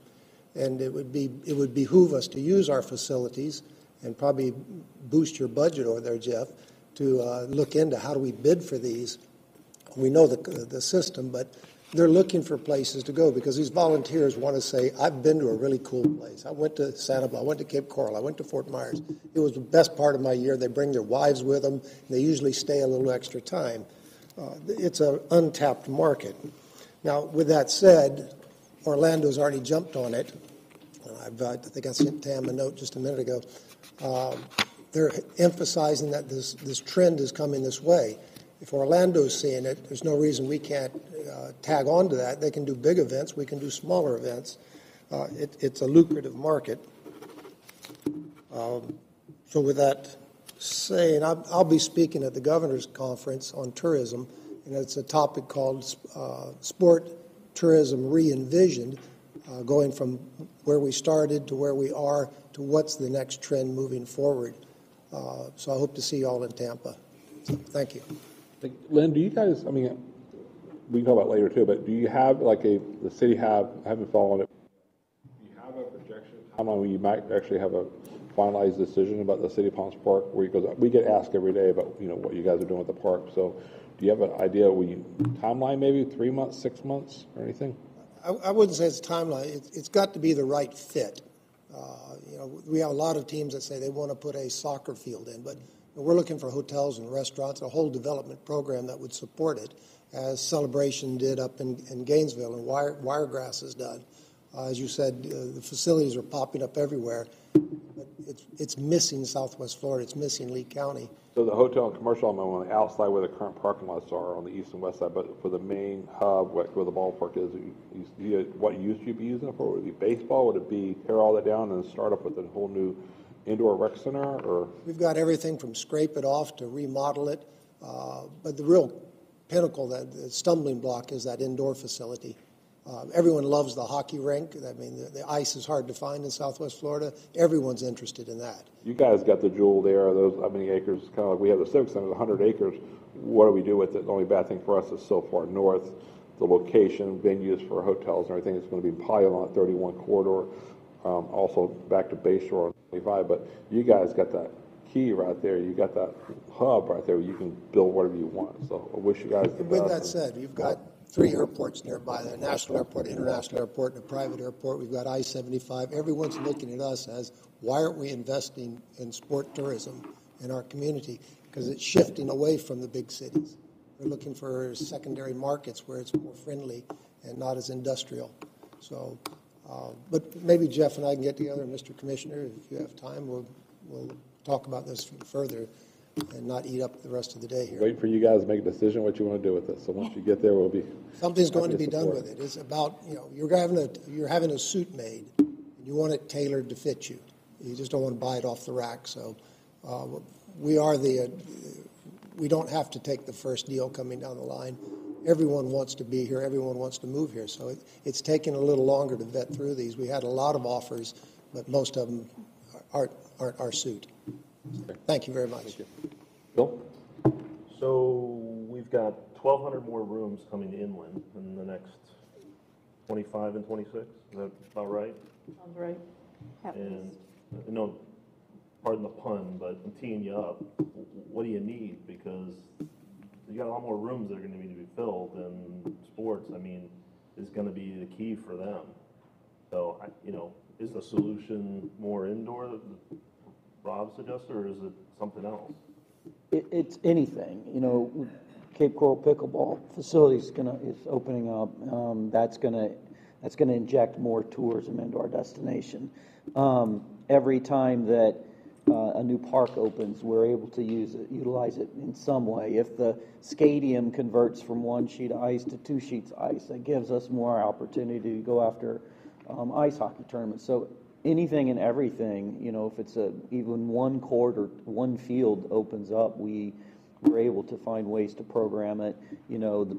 And it would behoove us to use our facilities and probably boost your budget over there, Jeff, to look into how do we bid for these. We know the system, but they're looking for places to go because these volunteers want to say, I've been to a really cool place. I went to Santa Barbara, I went to Cape Coral, I went to Fort Myers. It was the best part of my year. They bring their wives with them, and they usually stay a little extra time. It's an untapped market. Now, with that said, Orlando's already jumped on it. I think I sent Tam a note just a minute ago. They're emphasizing that this trend is coming this way. If Orlando's seeing it, there's no reason we can't tag on to that. They can do big events. We can do smaller events. It's a lucrative market. So with that saying, I'll be speaking at the Governor's Conference on tourism, and it's a topic called Sport Tourism Re-envisioned, going from where we started to where we are to what's the next trend moving forward. So I hope to see you all in Tampa. So, thank you. Lynn, do you guys, I mean, we can talk about it later too, but do you have the city have, I haven't followed it, do you have a projection timeline when you might actually have a finalized decision about the City of Palms Park? Because we get asked every day about, what you guys are doing with the park. So do you have an idea, timeline maybe, 3 months, 6 months, or anything? I wouldn't say it's a timeline. It's got to be the right fit. We have a lot of teams that say they want to put a soccer field in, but we're looking for hotels and restaurants, a whole development program that would support it, as Celebration did up in Gainesville and Wiregrass has done. As you said, the facilities are popping up everywhere, but it's missing Southwest Florida. It's missing Lee County. So the hotel and commercial element on the outside where the current parking lots are on the east and west side, but for the main hub where the ballpark is, what use you be using it for? Would it be baseball? Would it be tear all that down and start up with a whole new indoor rec center? Or we've got everything from scrape it off to remodel it, but the real pinnacle, the stumbling block, is that indoor facility. Everyone loves the hockey rink. I mean, the ice is hard to find in Southwest Florida. Everyone's interested in that. You guys got the jewel there. Those, how many acres? Kind of like we have the Civic Center, 100 acres. What do we do with it? The only bad thing for us is so far north. The location, venues for hotels and everything is going to be piled on that 31 corridor. Also back to Bayshore on 25. But you guys got that key right there. You got that hub right there where you can build whatever you want. So I wish you guys the best. With that said, you've got 3 airports nearby, the national airport, international airport, and a private airport. We've got I-75. Everyone's looking at us as, why aren't we investing in sport tourism in our community? Because it's shifting away from the big cities. We're looking for secondary markets where it's more friendly and not as industrial. So, but maybe Jeff and I can get together, Mr. Commissioner, if you have time, we'll talk about this further and not eat up the rest of the day here. Wait for you guys to make a decision what you want to do with it. So once you get there, we'll be something's going to be done with it. It's about, you're having a suit made, and you want it tailored to fit you. You just don't want to buy it off the rack. So we don't have to take the first deal coming down the line. Everyone wants to be here. Everyone wants to move here. So it's taken a little longer to vet through these. We had a lot of offers, but most of them aren't our suit. Thank you very much. Thank you. Bill? So we've got 1,200 more rooms coming inland in the next 25 and 26. Is that about right? Sounds right. And no, pardon the pun, but I'm teeing you up. What do you need? Because you got a lot more rooms that are going to need to be filled, and sports, I mean, is going to be the key for them. So, is the solution more indoor that Rob suggested, or is it something else? It's anything, Cape Coral pickleball facility is opening up. That's gonna inject more tourism into our destination. Every time that a new park opens, we're able to utilize it in some way. If the stadium converts from 1 sheet of ice to 2 sheets of ice, that gives us more opportunity to go after ice hockey tournaments. So anything and everything, if it's even one court or one field opens up, we're able to find ways to program it. The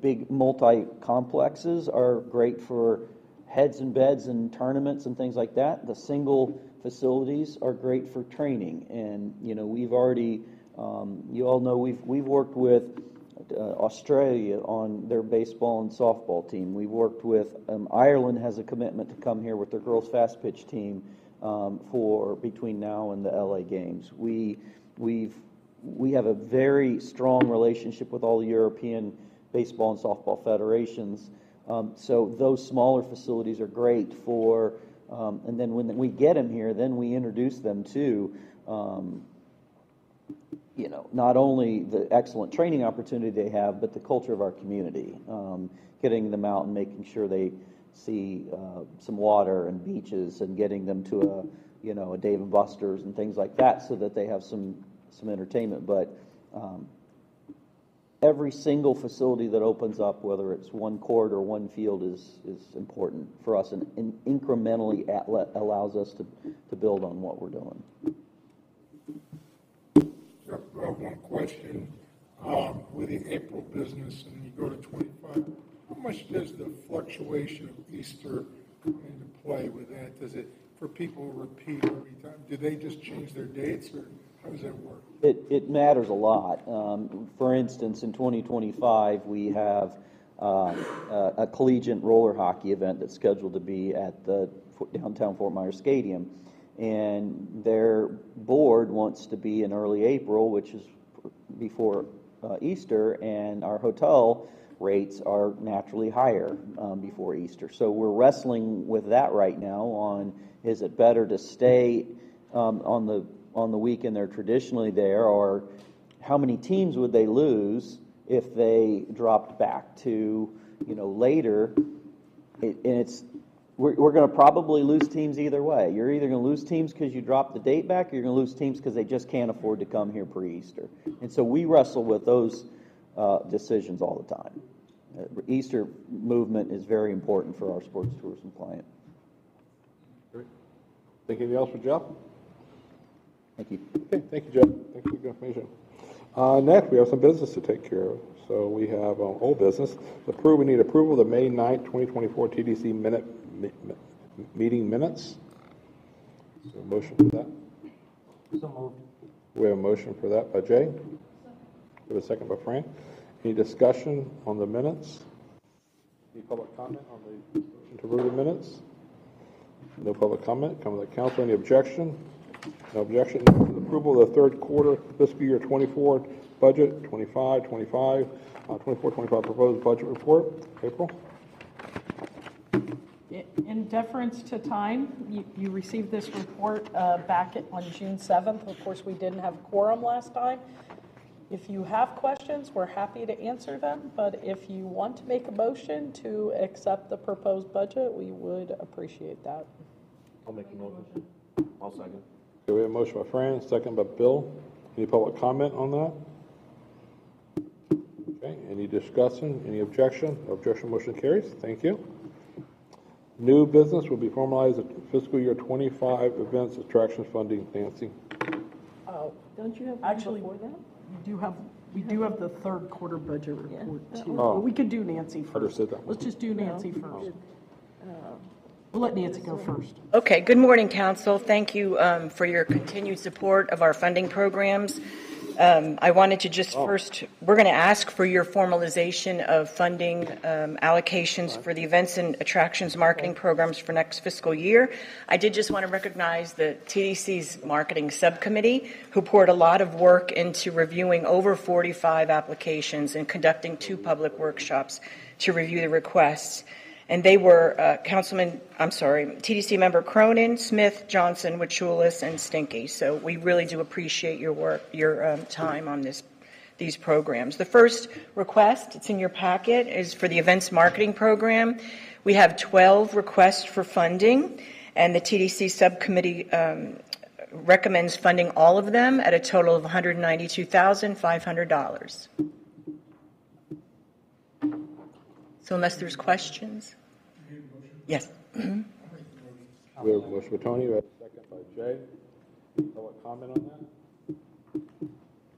big multi-complexes are great for heads and beds and tournaments and things like that. The single facilities are great for training. And, we've already, you all know, we've worked with Australia on their baseball and softball team. We've worked with, Ireland has a commitment to come here with their girls fast pitch team for between now and the LA games. We have a very strong relationship with all the European baseball and softball federations. So those smaller facilities are great for, and then when we get them here, then we introduce them to, not only the excellent training opportunity they have, but the culture of our community. Getting them out and making sure they see some water and beaches, and getting them to a Dave and Buster's and things like that, so that they have some entertainment. But every single facility that opens up, whether it's one court or one field, is important for us, and incrementally allows us to build on what we're doing. One question. With the April business, and you go to 25, how much does the fluctuation of Easter come into play with that? Does it, for people who repeat every time, do they just change their dates, or how does that work? It matters a lot. For instance, in 2025, we have a collegiate roller hockey event that's scheduled to be at the downtown Fort Myers Stadium, and their board wants to be in early April, which is before Easter, and our hotel rates are naturally higher before Easter. So we're wrestling with that right now on, is it better to stay on the weekend they're traditionally there, or how many teams would they lose if they dropped back to, later? We're going to probably lose teams either way. You're either going to lose teams because you dropped the date back, or you're going to lose teams because they just can't afford to come here pre-Easter. And so we wrestle with those decisions all the time. Easter movement is very important for our sports tourism client. Great. Anything else for Jeff? Thank you. Okay, thank you, Jeff. Thank you for the information. Next, we have some business to take care of. So we have old business. We need approval of the May 9th, 2024 TDC meeting minutes. Is there a motion for that? So moved. We have a motion for that by Jay. We have a second by Fran. Any discussion on the minutes? Any public comment on the motion to approve the minutes? No public comment. Come to the council. Any objection? No objection. Approval of the third quarter fiscal year 24 budget, 24-25 proposed budget report. April? In deference to time, you received this report back on June 7th. Of course, we didn't have quorum last time. If you have questions, we're happy to answer them, but if you want to make a motion to accept the proposed budget, we would appreciate that. I'll make a motion. I'll second. Okay, we have a motion by Fran, second by Bill. Any public comment on that? Okay, any discussion, any objection? No objection, motion carries. Thank you. New business will be formalized at fiscal year 25 events, attractions, funding. Nancy? Don't you have actually before that? We do have the third quarter budget report too. Oh. But we could do Nancy first. Understood that. Let's just do Nancy first. We'll let Nancy go first. Okay, good morning, Council. Thank you for your continued support of our funding programs. I wanted to just first, we're going to ask for your formalization of funding allocations for the events and attractions marketing programs for next fiscal year. I did just want to recognize the TDC's marketing subcommittee, who poured a lot of work into reviewing over 45 applications and conducting 2 public workshops to review the requests. And they were TDC member Cronin, Smith, Johnson, Wachulis, and Stinky. So we really do appreciate your work, your time on these programs. The first request, it's in your packet, is for the events marketing program. We have 12 requests for funding, and the TDC subcommittee recommends funding all of them at a total of $192,500. So unless there's questions? Yes. We have a motion by Tony, we have a second by Jay. Public comment on that?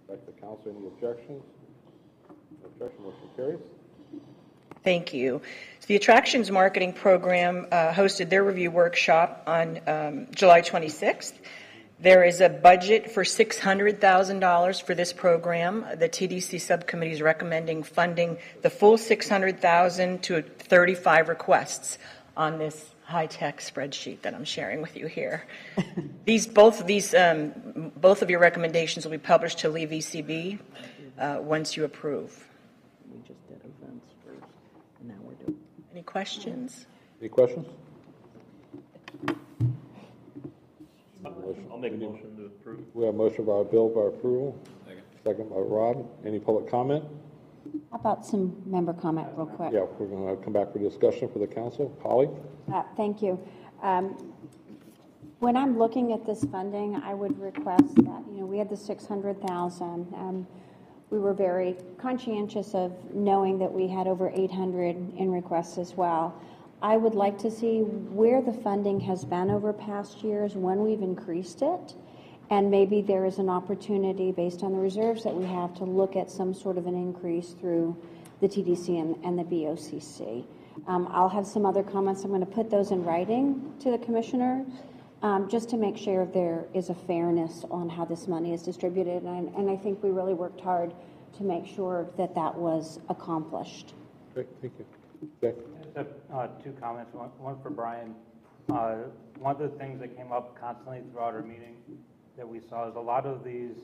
Back to council, any objections? No objection, motion carries. Thank you. So the Attractions Marketing Program hosted their review workshop on July 26th. There is a budget for $600,000 for this program. The TDC subcommittee is recommending funding the full $600,000 to 35 on this high-tech spreadsheet that I'm sharing with you here. Both of your recommendations will be published to Lee VCB once you approve. We just did events first, and now we're doing. Any questions? Any questions? I'll make a motion to approve. We have a motion by Bill by approval. Second by Rob. Any public comment? How about some member comment real quick? Yeah, we're going to come back for discussion for the council. Holly? Thank you. When I'm looking at this funding, I would request that, we had the $600,000. We were very conscientious of knowing that we had over 800 in requests as well. I would like to see where the funding has been over past years, when we've increased it, and maybe there is an opportunity based on the reserves that we have to look at some sort of an increase through the TDC and the BOCC. I'll have some other comments. I'm going to put those in writing to the commissioner just to make sure there is a fairness on how this money is distributed. And I think we really worked hard to make sure that that was accomplished. Great, thank you. Okay. Two comments, one for Brian. One of the things that came up constantly throughout our meeting that we saw is a lot of these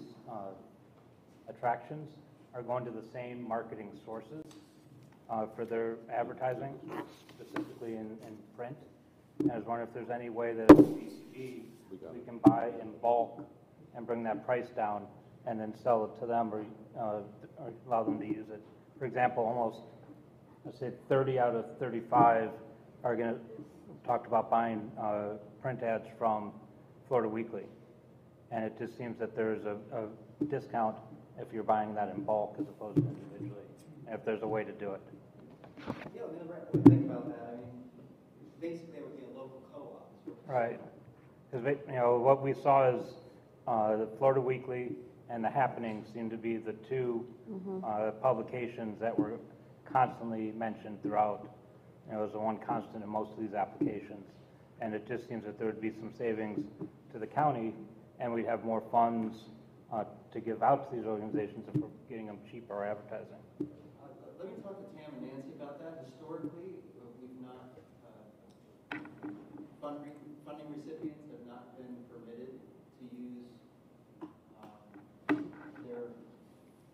attractions are going to the same marketing sources for their advertising, specifically in print. And I was wondering if there's any way that as a BCB we can buy in bulk and bring that price down and then sell it to them or allow them to use it. For example, almost, let's say 30 out of 35 are going to talk about buying print ads from Florida Weekly. And it just seems that there's a discount if you're buying that in bulk as opposed to individually, and if there's a way to do it. Yeah, when we think about that, basically it would be a local co-op. Right. Because, what we saw is the Florida Weekly and the Happenings seem to be the two publications that were constantly mentioned throughout. It was the one constant in most of these applications. And it just seems that there would be some savings to the county, and we'd have more funds to give out to these organizations if we're getting them cheaper advertising. Let me talk to Tam and Nancy about that. Historically, we've not, funding recipients have not been permitted to use their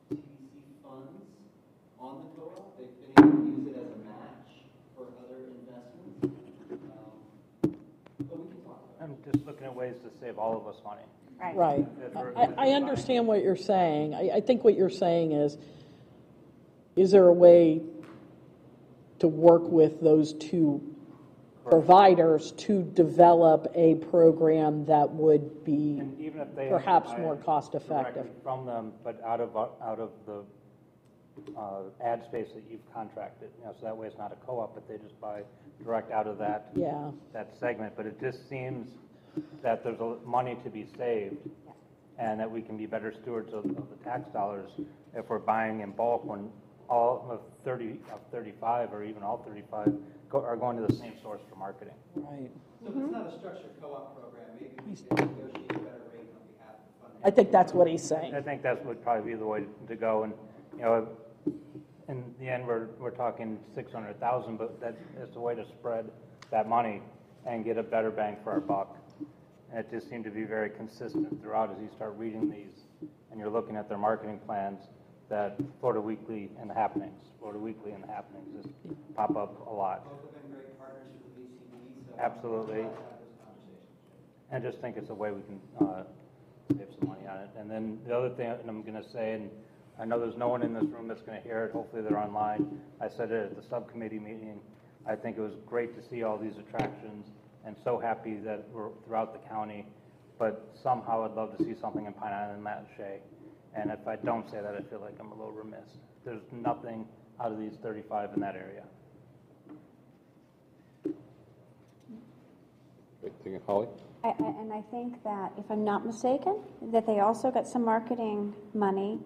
TDC funds on the co-op. They've been able to use it as a match for other investments. But we can talk about it. I'm just looking at ways to save all of us money. Right. I understand what you're saying. I think what you're saying is there a way to work with those two providers to develop a program that would be Even if they perhaps have to buy more cost effective? directly from them, but out of the ad space that you've contracted, so that way it's not a co-op, but they just buy direct out of that that segment. But it just seems that there's money to be saved, and that we can be better stewards of the tax dollars if we're buying in bulk when all of 35 or even all 35 are going to the same source for marketing. Right. So if it's not a structured co-op program, maybe we can negotiate a better rate on behalf of the funding. I think that's what he's saying. I think that would probably be the way to go. And in the end, we're talking 600,000, but that's a way to spread that money and get a better bang for our buck. And it just seemed to be very consistent throughout as you start reading these and you're looking at their marketing plans, that Florida Weekly and the Happenings just pop up a lot. Both have been great partners for the VCD. So Absolutely. I'll have those conversations. And I just think it's a way we can save some money on it. And then the other thing I'm going to say, and I know there's no one in this room that's going to hear it, hopefully they're online. I said it at the subcommittee meeting. I think it was great to see all these attractions and so happy that we're throughout the county. But somehow I'd love to see something in Pine Island and Matt and Shea. And if I don't say that, I feel like I'm a little remiss. There's nothing out of these 35 in that area. Great, thank you. Holly? And I think that, if I'm not mistaken, that they also got some marketing money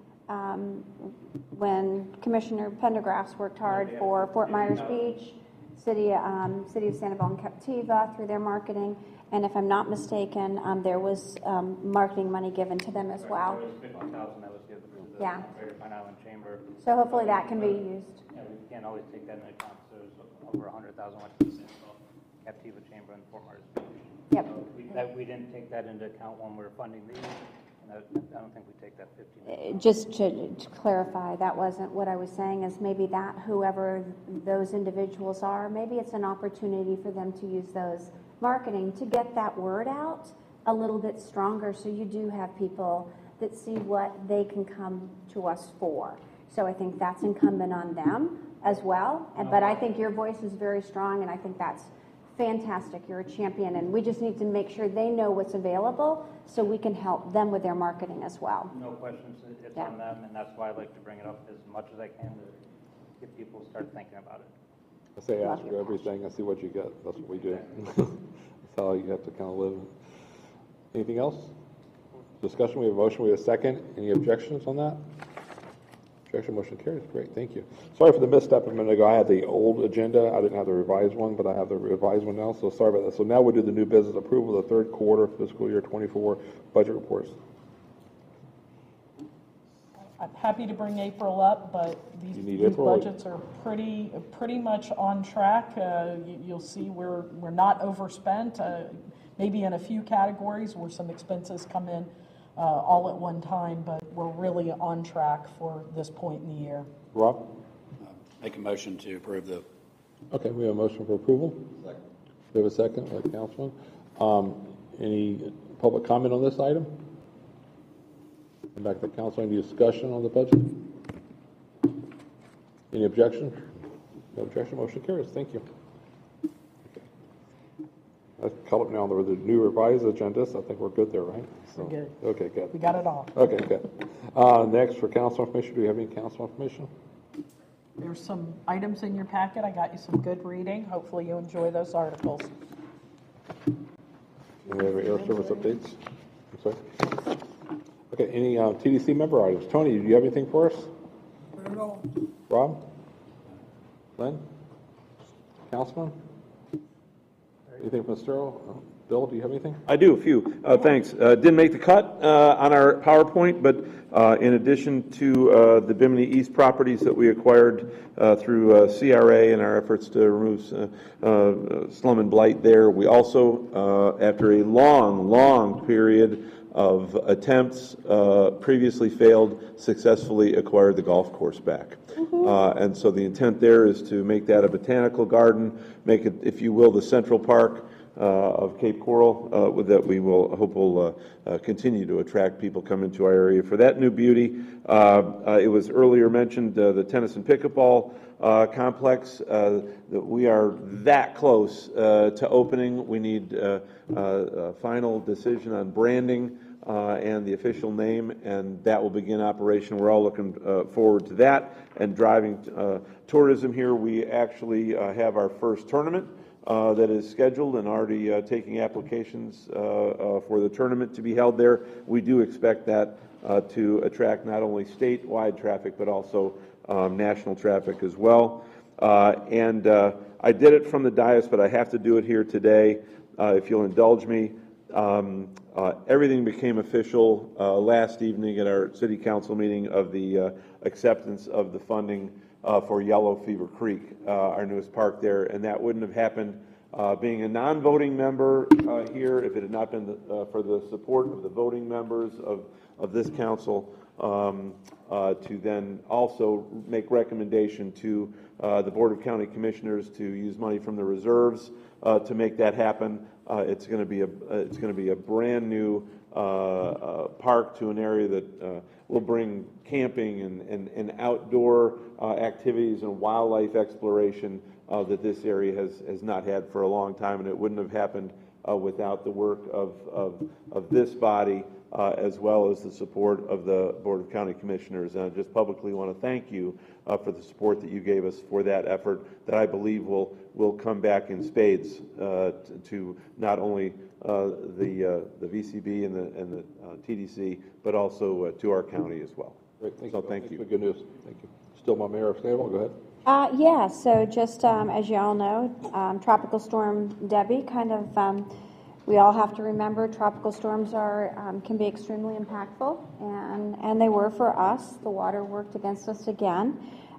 when Commissioner Pendergrass worked hard for Fort Myers Beach, City of Sanibel and Captiva through their marketing. And if I'm not mistaken, there was marketing money given to them as well. There was $50,000 that was given to the Yeah. Greater Pine Island Chamber. So hopefully that can be used. Yeah, we can't always take that into account. There's over 100,000 went to the Sanibel, Captiva Chamber, and Fort Myers Beach. Yep. So we didn't take that into account when we were funding these, and I don't think we take that 15. Just to clarify, that wasn't what I was saying, is maybe that whoever those individuals are, maybe it's an opportunity for them to use those marketing to get that word out a little bit stronger, so you do have people that see what they can come to us for. So I think that's incumbent on them as well. But I think your voice is very strong, and I think that's fantastic. You're a champion, and we just need to make sure they know what's available so we can help them with their marketing as well. No questions, it's on them, and that's why I like to bring it up as much as I can to get people to start thinking about it. I say ask for everything and see what you get. That's what we do. That's how you have to kind of live. Anything else? Discussion, we have a motion, we have a second. Any objections on that? Objection, motion carries. Great, thank you. Sorry for the misstep a minute ago. I had the old agenda. I didn't have the revised one, but I have the revised one now, so sorry about that. So now we'll do the new business approval of the third quarter fiscal year 24 budget reports. I'm happy to bring April up, but these budgets are pretty much on track. You'll see we're not overspent. Maybe in a few categories where some expenses come in all at one time, but we're really on track for this point in the year. Rob? Make a motion to approve the. Okay, we have a motion for approval. Second. We have a second, Councilman. Any public comment on this item? And back to the council. Any discussion on the budget? Any objection? No objection. Motion carries. Thank you. I've caught up now on the new revised agendas. I think we're good there, right? So, We're good. Okay, good. We got it all. Okay, good. Next, for council information, do you have any council information? There's some items in your packet. I got you some good reading. Hopefully you enjoy those articles. And we have air service updates. I'm sorry. Okay, any TDC member items? Tony, do you have anything for us? Not at all. Rob? Lynn? Councilman? Anything from Mr. Earl? Bill, do you have anything? I do, a few. Thanks. Didn't make the cut on our PowerPoint, but in addition to the Bimini East properties that we acquired through CRA and our efforts to remove slum and blight there, we also, after a long period of attempts, previously failed, successfully acquired the golf course back. And so the intent there is to make that a botanical garden, make it, if you will, the Central Park of Cape Coral, that we will hope will continue to attract people coming to our area for that new beauty. It was earlier mentioned the tennis and pickleball complex. That we are that close to opening. We need a final decision on branding and the official name, and that will begin operation. We're all looking forward to that and driving tourism here. We actually have our first tournament that is scheduled and already taking applications for the tournament to be held there. We do expect that to attract not only statewide traffic but also national traffic as well. And I did it from the dais, but I have to do it here today, if you'll indulge me. Everything became official last evening at our city council meeting of the acceptance of the funding for Yellow Fever Creek, our newest park there, and that wouldn't have happened being a non-voting member here if it had not been for the support of the voting members of this council. to then also make recommendation to the Board of County Commissioners to use money from the reserves to make that happen. It's going to be a brand new park to an area that will bring camping and outdoor activities and wildlife exploration that this area has not had for a long time, and it wouldn't have happened without the work of this body as well as the support of the Board of County Commissioners. And I just publicly want to thank you for the support that you gave us for that effort that I believe will come back in spades to not only the VCB and the TDC, but also to our county as well. Great, thank so you. Thank you. Good news. Thank you. Still my Mayor of Snellville, go ahead. Yeah, so just as you all know, Tropical Storm Debbie kind of, we all have to remember tropical storms can be extremely impactful, and they were for us. The water worked against us again,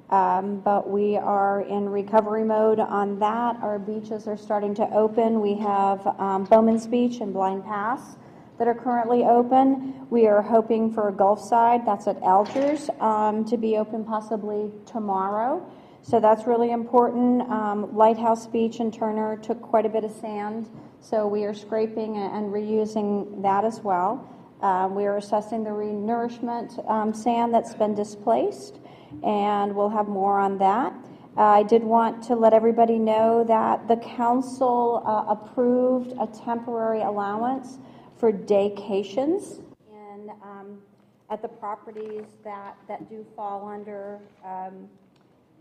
but we are in recovery mode on that. Our beaches are starting to open. We have Bowman's Beach and Blind Pass that are currently open. We are hoping for Gulfside, that's at Algiers, to be open possibly tomorrow. So that's really important. Lighthouse Beach and Turner took quite a bit of sand, so we are scraping and reusing that as well. We are assessing the renourishment sand that's been displaced, and we'll have more on that. I did want to let everybody know that the council approved a temporary allowance for daycations at the properties that do fall under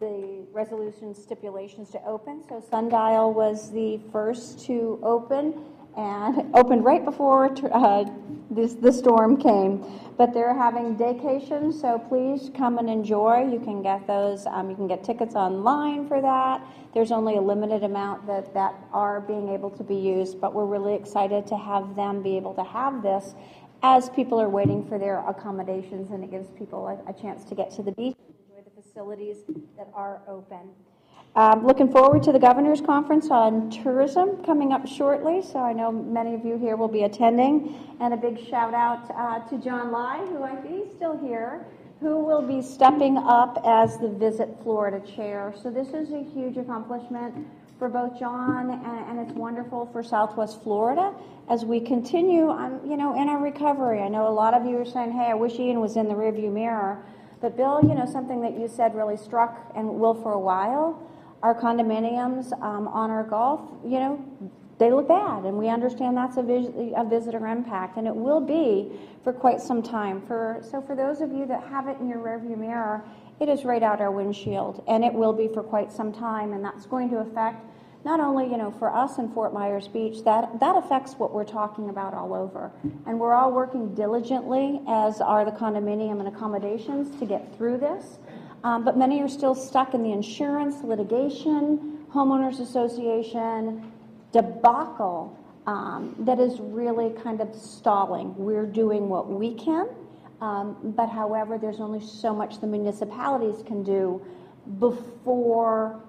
the resolution stipulations to open. So Sundial was the first to open, and opened right before the storm came. But they're having daycations, so please come and enjoy. You can get those. You can get tickets online for that. There's only a limited amount that are being able to be used, but we're really excited to have them be able to have this as people are waiting for their accommodations, and it gives people a chance to get to the beach and enjoy the facilities that are open. Looking forward to the Governor's Conference on Tourism coming up shortly, so I know many of you here will be attending. And a big shout out to John Lai, who I think is still here, who will be stepping up as the Visit Florida Chair. So this is a huge accomplishment for both John, and it's wonderful for Southwest Florida as we continue in our recovery. I know a lot of you are saying, hey, I wish Ian was in the rearview mirror. But Bill, something that you said really struck and will for a while. Our condominiums on our Gulf, they look bad, and we understand that's a visitor impact, and it will be for quite some time. So for those of you that have it in your rearview mirror, it is right out our windshield, and it will be for quite some time, and that's going to affect not only, for us in Fort Myers Beach, that affects what we're talking about all over. And we're all working diligently, as are the condominium and accommodations, to get through this. But many are still stuck in the insurance, litigation, homeowners association debacle that is really kind of stalling. We're doing what we can, but however, there's only so much the municipalities can do before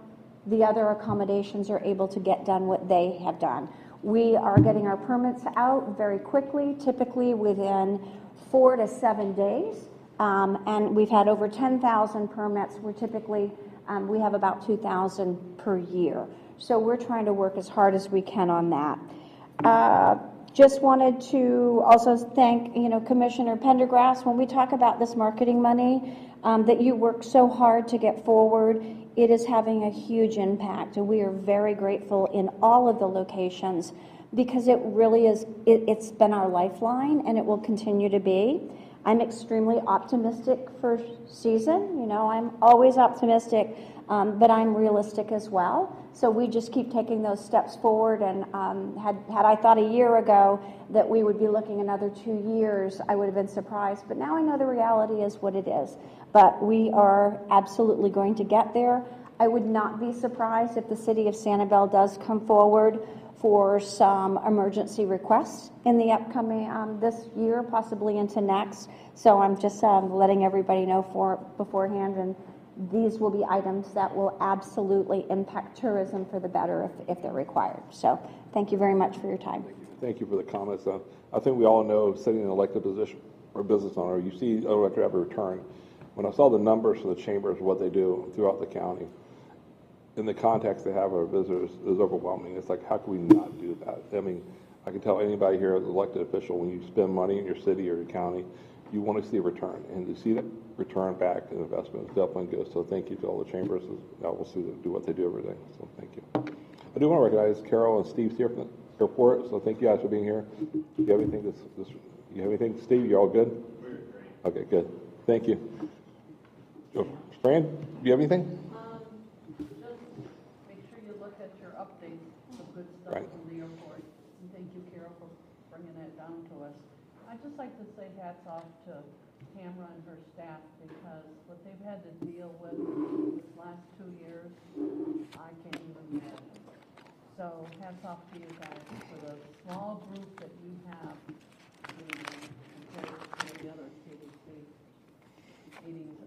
the other accommodations are able to get done what they have done. We are getting our permits out very quickly, typically within 4 to 7 days. And we've had over 10,000 permits. We're typically, we have about 2,000 per year. So we're trying to work as hard as we can on that. Just wanted to also thank, Commissioner Pendergrass. When we talk about this marketing money that you work so hard to get forward, it is having a huge impact. And we are very grateful in all of the locations, because it really is, it's been our lifeline, and it will continue to be. I'm extremely optimistic for season. I'm always optimistic, but I'm realistic as well. So we just keep taking those steps forward. And had I thought a year ago that we would be looking another 2 years, I would have been surprised. But now I know the reality is what it is. But we are absolutely going to get there. I would not be surprised if the city of Sanibel does come forward for some emergency requests in the upcoming this year, possibly into next. So I'm just letting everybody know beforehand, and these will be items that will absolutely impact tourism for the better if they're required. So thank you very much for your time. Thank you for the comments. I think we all know, sitting in an elected position, or business owner, you see, oh, I could have a return. When I saw the numbers for the chambers, what they do throughout the county, in the context they have of visitors is overwhelming. It's like, how can we not do that? I mean, I can tell anybody here as an elected official, when you spend money in your city or your county, you want to see a return. And to see that return back in investment is definitely good. So thank you to all the chambers. Now we'll see them do what they do every day. So thank you. I do want to recognize Carol and Steve here from the airport. So thank you guys for being here. Do you have anything you have anything, Steve? You all good? We're great. Okay, good. Thank you. Fran, do you have anything? Just make sure you look at your updates, the good stuff from the airport. And thank you, Carol, for bringing that down to us. I'd just like to say hats off to Tamara and her staff, because what they've had to deal with these last 2 years, I can't even imagine. So hats off to you guys for the small group that you have compared to the other TDC meetings.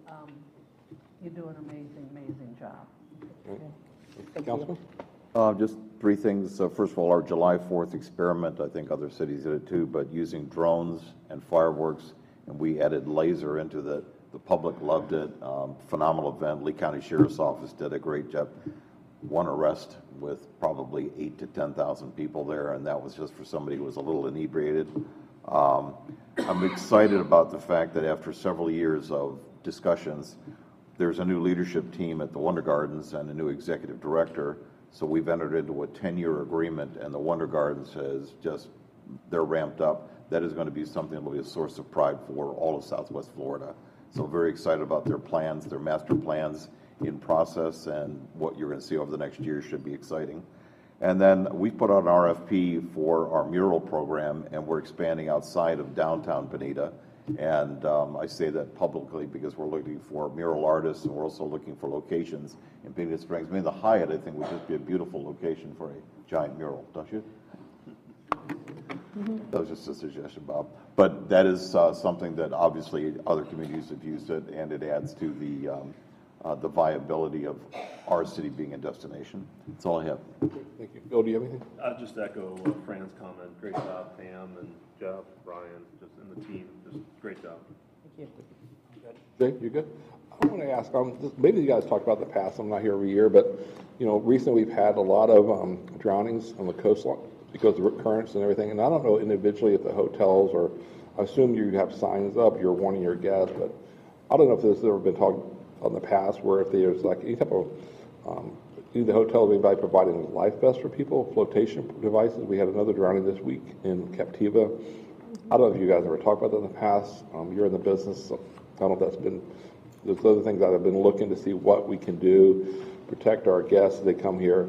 You do an amazing job. Councilman? Just three things. First of all, our July 4th experiment, I think other cities did it too, but using drones and fireworks, and we added laser into the public loved it. Phenomenal event. Lee County Sheriff's Office did a great job. One arrest with probably 8,000 to 10,000 people there, and that was just for somebody who was a little inebriated. I'm excited about the fact that after several years of discussions, there's a new leadership team at the Wonder Gardens and a new executive director. So we've entered into a 10-year agreement, and the Wonder Gardens they're ramped up. That is going to be something that will be a source of pride for all of Southwest Florida. So very excited about their plans, their master plans in process, and what you're going to see over the next year should be exciting. And then we put out an RFP for our mural program, and we're expanding outside of downtown Bonita. And I say that publicly because we're looking for mural artists, and we're also looking for locations in Bonita Springs. I mean, the Hyatt, I think, would just be a beautiful location for a giant mural, don't you? That was just a suggestion, Bob. But that is something that obviously other communities have used it, and it adds to the viability of our city being a destination. That's all I have. Thank you. Bill, do you have anything? I'll just echo Fran's comment. Great job, Pam and Jeff, Brian, just in the team. Just great job. Thank you. Jay, you good? I want to ask, maybe you guys talk about the past. I'm not here every year, but recently we've had a lot of drownings on the coastline because of currents and everything. And I don't know individually if the hotels, or I assume you have signs up, you're warning your guests, but I don't know if this has ever been talked in the past where if there's like any type of either the hotel or anybody providing life vests for people, flotation devices. We had another drowning this week in Captiva. I don't know if you guys ever talked about that in the past. You're in the business. So I don't know if that's been, there's other things that I've been looking to see what we can do, protect our guests as they come here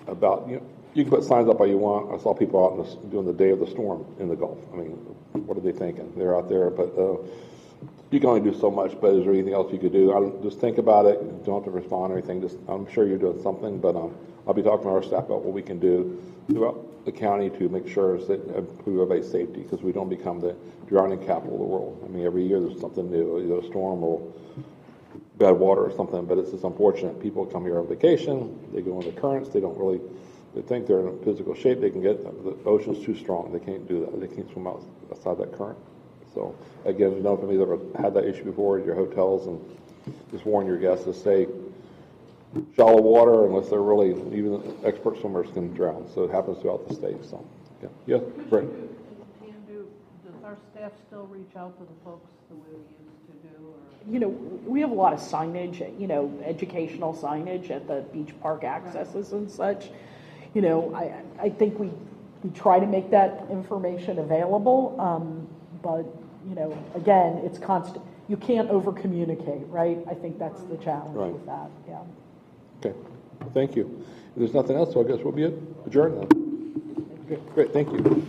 about, you can put signs up all you want. I saw people out doing the day of the storm in the Gulf. I mean, what are they thinking? They're out there, but you can only do so much, but is there anything else you could do? Just think about it. You don't have to respond or anything. I'm sure you're doing something, but I'll be talking to our staff about what we can do throughout the county to make sure that improve everybody's safety, because we don't become the drowning capital of the world. I mean, every year there's something new, either a storm or bad water or something, but it's just unfortunate. People come here on vacation, they go in the currents, they think they're in physical shape, they can get, the ocean's too strong, they can't do that, they can't swim outside that current. So again, if anybody's ever had that issue before at your hotels, and just warn your guests to stay shallow water unless they're really, even expert swimmers can drown. So it happens throughout the state. So yeah, Brett. Does our staff still reach out to the folks the way we used to do? Or? We have a lot of signage, educational signage at the beach park accesses and such. I think we try to make that information available, but again, it's constant. You can't over communicate, right? I think that's the challenge with that. Yeah. Okay. Thank you. If there's nothing else, so I guess we'll be adjourned then. Okay, great. Thank you.